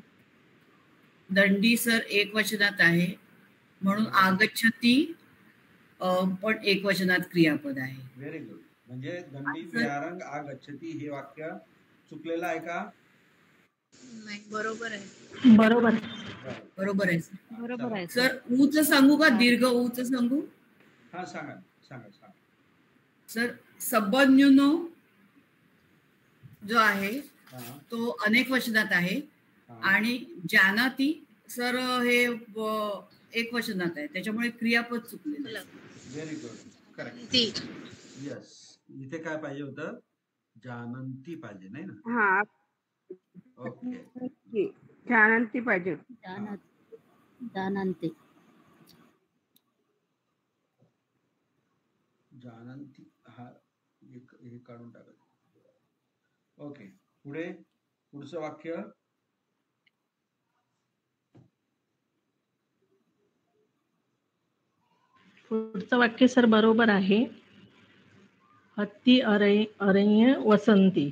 दंडी सर एक वचनात आहे म्हणून आगच्छति पण एक वचनात क्रियापद आहे. Very good. म्हणजे दंडी विहारंग आगच्छति हे वाक्य चुकलेलं आहे का. नाही बरोबर आहे. बरोबर आहे सर. बरोबर आहे सर. ऊच सांगू का दीर्घ ऊच सांगू. हा, सांगा. सर सब्बन्युनो जो आहे तो अनेक वचनात आहे आणि जानाती सर हे एक वचनात आहे त्याच्यामुळे क्रियापद चुकलेलं आहे. Very good. करेक्ट. यस. इथे काय पाहिजे होतं. जानंती पाहिजे नाही ना. हा, ओके. जानंती पाहिजे. जानंती. जानंती हा हे काढून टाका. ओके. पुढचं वाक्य. पुढचं वाक्य सर बरोबर आहे. हत्ती अरण्य वसंती.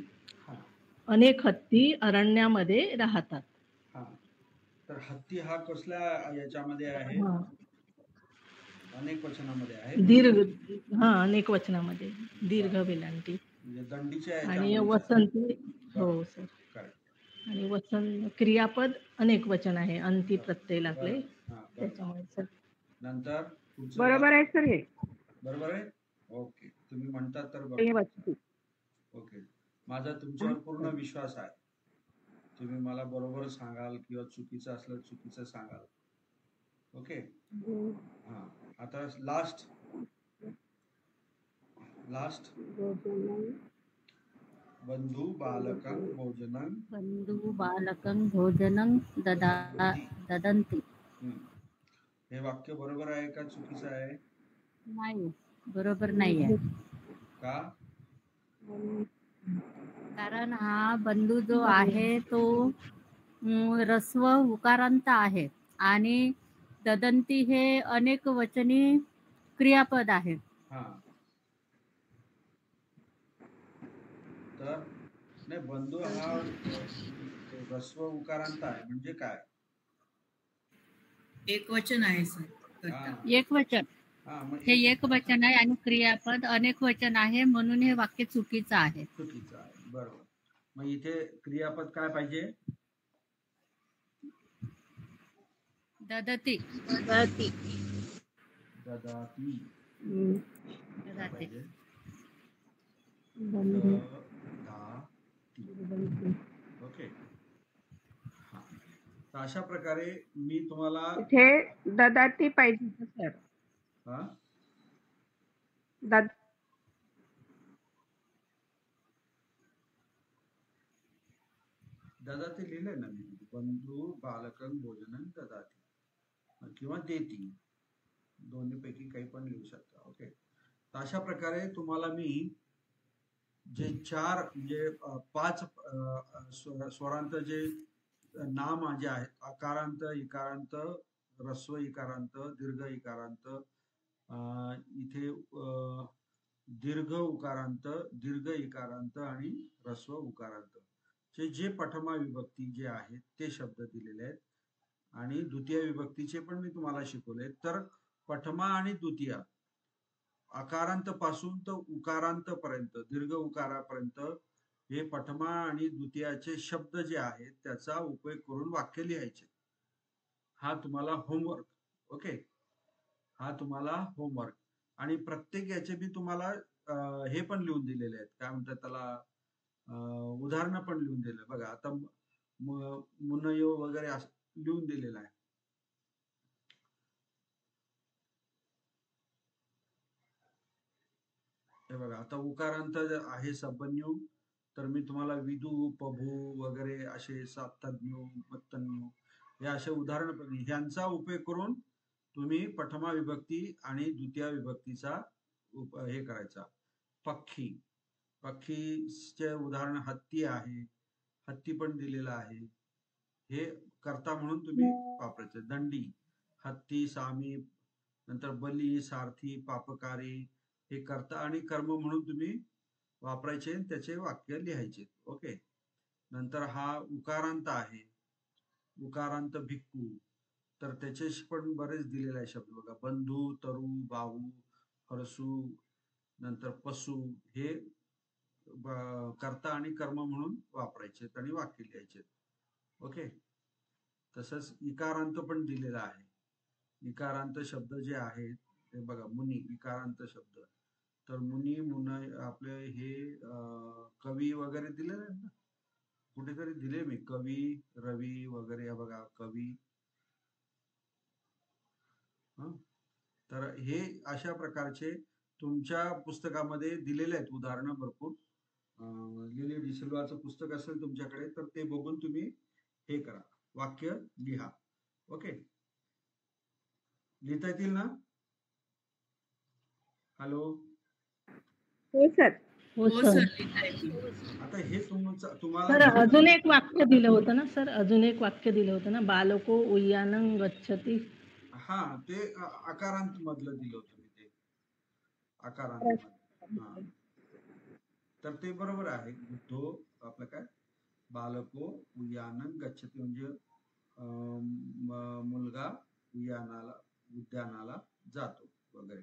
अनेक हत्ती अरण्यामध्ये राहतात. हा, तर हत्ती हा कसल्या याच्यामध्ये आहे. अनेक वचनामध्ये आहे दीर्घ अनेक वचनामध्ये दीर्घ वेलांटी म्हणजे दंडीच्या आणि ह्याच्यामध्ये वसंती. हो बरोबर. सर. करेक्ट. आणि वचन क्रियापद अनेक वचन आहे, अंती प्रत्यय लागले बरोबर. हा, बरोबर. त्याच्यामुळे सर. नंतर पुढचं बरोबर आहे सर हे. बरोबर आहे. ओके, तुम्ही म्हणतात तर हे बरोबर. वचन. ओके, माझा तुमच्यावर पूर्ण विश्वास आहे. तुम्ही मला बरोबर सांगाल किंवा चुकीचं असलं चुकीचं सांगाल. ओके. हा, आता लास्ट बंधू बालकं भोजनं बंधू बालकं भोजनं ददन्ति. हे वाक्य बरोबर आहे का चुकीचं आहे? नाही, बरोबर नाही आहे. का? कारण हा बंधू जो आहे तो रस्व उकारांत आहे आणि ददंती हे अनेक वचनी क्रियापद आहे. हा, तर नाही, बंधू हा रस्व उकारांत आहे म्हणजे काय? एक वचन आहे सर. हा, एक वचन. हा, मग हे एक वचन आहे आणि क्रियापद अनेक वचन आहे म्हणून हे वाक्य चुकीचं आहे. चुकीचं आहे. बरोबर. मग इथे क्रियापद काय पाहिजे? ददती. ददाती. ददाती. पाहिजे ओके. हा, तर अशा प्रकारे मी तुम्हाला इथे ददाती पाहिजे सर. हा ददाती लिहिलंय ना मी. बंधू बालकं भोजनं ददाती किंवा देती, दोन्हीपैकी काही पण लिहू शकता. ओके. तर अशा प्रकारे तुम्हाला मी जे 4 म्हणजे 5 स्वरांत जे नाम जे आहेत, अकारांत, इकारांत, ऱ्हस्व इकारांत, दीर्घ इकारांत, इथे दीर्घ उकारांत, दीर्घ इकारांत आणि ऱ्हस्व उकारांत जे पठमा विभक्ती जे आहेत ते शब्द दिलेले आहेत. आणि द्वितीय विभक्तीचे पण मी तुम्हाला शिकवले. तर पठमा आणि द्वितीय अकारांत पासून तर उकारांत पर्यंत, दीर्घ उकारापर्यंत हे पठमा आणि द्वितीयाचे शब्द जे आहेत त्याचा उपयोग करून वाक्य लिहायचे. हा तुम्हाला होमवर्क. ओके, हा तुम्हाला होमवर्क. आणि प्रत्येक याचे मी तुम्हाला हे पण लिहून दिलेले आहेत, काय म्हणतात त्याला, उदाहरणं पण लिहून दिलं. बघा आता मुनयो वगैरे असं लिहून दिलेलं आहे. हे बघा, आता उकारांत आहे सबन्यू, तर मी तुम्हाला विदू, पभू वगैरे असे साप्तज्ञू, मत्तन्यू हे असे उदाहरण पण ह्यांचा उपयोग करून तुम्ही पठमा विभक्ती आणि द्वितीय विभक्तीचा हे करायचा. पक्षी, पक्षीचे उदाहरण हत्ती आहे, हत्ती पण दिलेला आहे. हे कर्ता म्हणून तुम्ही वापरायचं. दंडी, हत्ती, सामीप, नंतर बली, सारथी, पापकारी हे कर्ता आणि कर्म म्हणून तुम्ही वापरायचे, त्याचे वाक्य लिहायचे. ओके. नंतर हा उकारांत आहे, उकारांत भिक्खू, तर त्याचे पण बरेच दिलेले आहे शब्द. बघा, बंधू, तरु, भाऊ, हरसू, नंतर पशु हे कर्ता आणि कर्म म्हणून वापरायचे आणि वाक्य लिहायचे. ओके. तसंच इकारांत पण दिलेला आहे. इकारांत शब्द जे आहेत ते बघा, मुनी इकारांत शब्द, तर मुनी, मुन आपले हे कवी वगैरे दिलेले आहेत ना, कुठेतरी दिले मी, कवी, रवी वगैरे. बघा, कवी. तर हे अशा प्रकारचे तुमच्या पुस्तकामध्ये दिलेले आहेत उदाहरणं भरपूर. लिली डिसिल्वाचं पुस्तक असेल तुमच्याकडे तर ते बघून तुम्ही हे करा, वाक्य लिहा. ओके, लिहिता येतील ना? हॅलो. हो सर. हो सर. आता हे तुम्हाला सर अजून एक वाक्य दिलं होतं ना सर, अजून एक वाक्य दिलं होतं ना, बालको उय्यानं गच्छति. हा, ते अकारांत मधलं दिलं होतं मी, ते अकारांत मधलं. हा, तर ते बरोबर आहे. बुद्धो आपलं काय, बालको उद्यानं गच्छति म्हणजे मुलगा उद्यानाला जातो. वगैरे.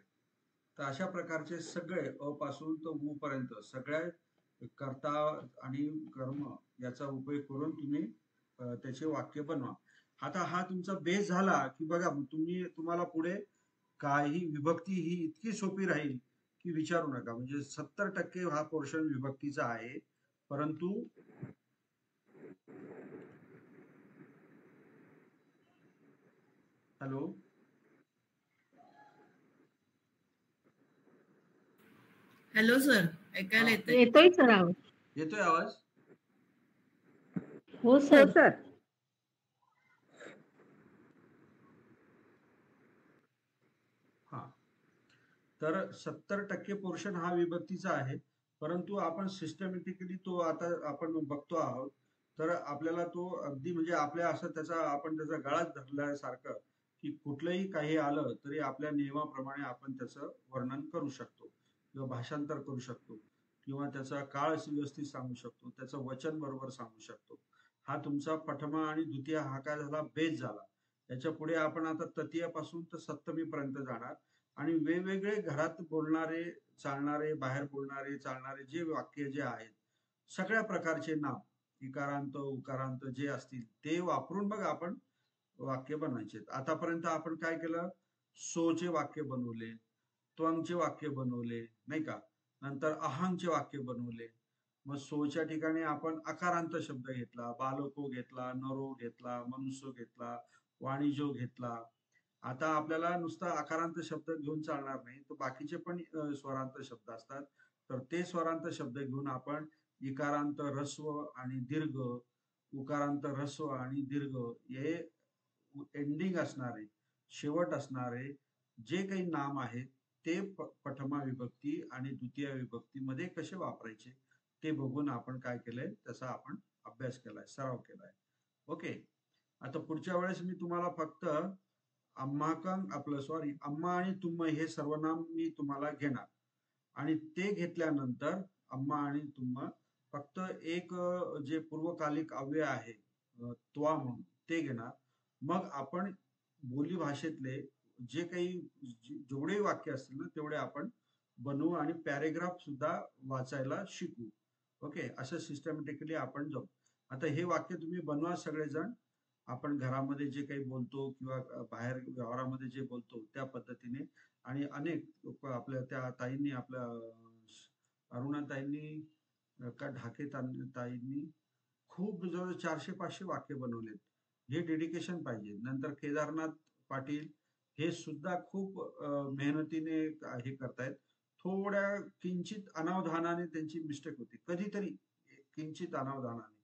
तर अशा प्रकारचे सगळे अ पासून तर उ पर्यंत सगळ्या कर्ता आणि कर्म याचा उपयोग करून तुम्ही त्याचे वाक्य बनवा. आता हा तुमचा बेस झाला की बघा तुम्हाला पुढे काही विभक्ती ही इतकी सोपी राहील की विचारू नका. म्हणजे 70% हा पोर्शन विभक्तीचा आहे. परंतु हॅलो हॅलो सर, ऐकायला येतंय? येतोय सर आवाज. येतोय आवाज? हो हो सर. सर. हा, तर 70% पोर्शन हा विभक्तीचा आहे. परंतु आपण सिस्टमॅटिकली तो आता आपण बघतो आहोत. तर आपल्याला तो अगदी म्हणजे आपल्या असं आपण त्याचा गळाच धरल्यासारखं की कुठलंही काही आलं तरी आपल्या नियमाप्रमाणे आपण त्याचं वर्णन करू शकतो किंवा भाषांतर करू शकतो किंवा त्याचा काळ व्यवस्थित सांगू शकतो, त्याचं वचन बरोबर सांगू शकतो. हा तुमचा प्रथमा आणि द्वितीय हा काय झाला, बेस झाला. याच्या पुढे आपण आता तृतीयापासून तर सप्तमी पर्यंत जाणार आणि वेगवेगळे घरात बोलणारे, चालणारे, बाहेर बोलणारे, चालणारे जे वाक्य जे आहेत, सगळ्या प्रकारचे नाम, इकारांत उकारांत जे असतील ते वापरून बघा आपण वाक्य बनवायचे. आतापर्यंत आपण काय केलं, सोचे वाक्य बनवले, त्वंगचे वाक्य बनवले, नाही का. नंतर अहंचे वाक्य बनवले. मग सोच्या ठिकाणी आपण अकारांत शब्द घेतला, बालको घेतला, नरो घेतला, मनुष्य घेतला, वाणिज्यो घेतला. आता आपल्याला नुसता अकारांत शब्द घेऊन चालणार नाही, तर बाकीचे पण स्वरांत शब्द असतात. तर ते स्वरांत शब्द घेऊन आपण इकारांत ह्रस्व आणि दीर्घ, उकारांत ह्रस्व आणि दीर्घ, हे एंडिंग असणारे, शेवट असणारे जे काही नाम आहेत ते प्रथमा विभक्ती आणि द्वितीय विभक्तीमध्ये कसे वापरायचे ते बघून आपण काय केलंय, त्याचा आपण अभ्यास केलाय, सराव केलाय. ओके. आता पुढच्या वेळेस मी तुम्हाला फक्त अम्मा आणि तुम्म हे सर्वनाम मी तुम्हाला घेणार आणि ते घेतल्यानंतर अम्मा आणि तुम्म फक्त एक जे पूर्वकालिक अव्यय आहे त्वा म्हणून ते घेणार. मग आपण बोली भाषेतले जे काही जेवढे वाक्य असतील ना तेवढे आपण बनवू आणि पॅरेग्राफ सुद्धा वाचायला शिकू. ओके, असं सिस्टमॅटिकली आपण जाऊ. आता हे वाक्य तुम्ही बनवा सगळेजण. आपण घरामध्ये जे काही बोलतो किंवा बाहेर व्यवहारामध्ये जे बोलतो त्या पद्धतीने. आणि अनेक आपल्या त्या ताईंनी, आपल्या अरुणाताईंनी का ढाके ताईंनी खूप जवळ 400-500 वाक्य बनवलेत. हे डेडिकेशन पाहिजे. नंतर केदारनाथ पाटील हे सुद्धा खूप मेहनतीने हे करतायत. थोड्या किंचित अनावधानाने त्यांची मिस्टेक होती, कधीतरी किंचित अनावधानाने,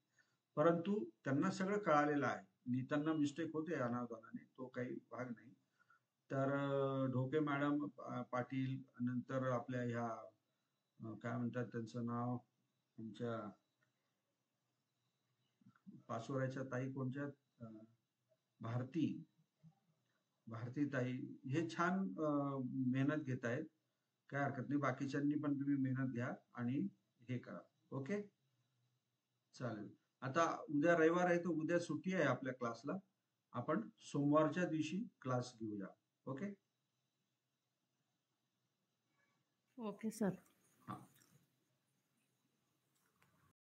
परंतु त्यांना सगळं कळालेलं आहे. लिहिताना मिस्टेक होते अनावधानाने, तो काही भाग नाही. तर ढोके मॅडम, पाटील, नंतर आपल्या ह्या काय म्हणतात त्यांचं नाव, आमच्या पाचोऱ्याच्या ताई कोणत्या, भारती ताई, हे छान मेहनत घेत आहेत. काय हरकत नाही, बाकीच्यांनी पण तुम्ही मेहनत घ्या आणि हे करा. ओके, चालेल. आता उद्या रविवार आहे तर उद्या सुट्टी आहे आपल्या क्लासला. आपण सोमवारच्या दिवशी क्लास घेऊया. Okay okay sir.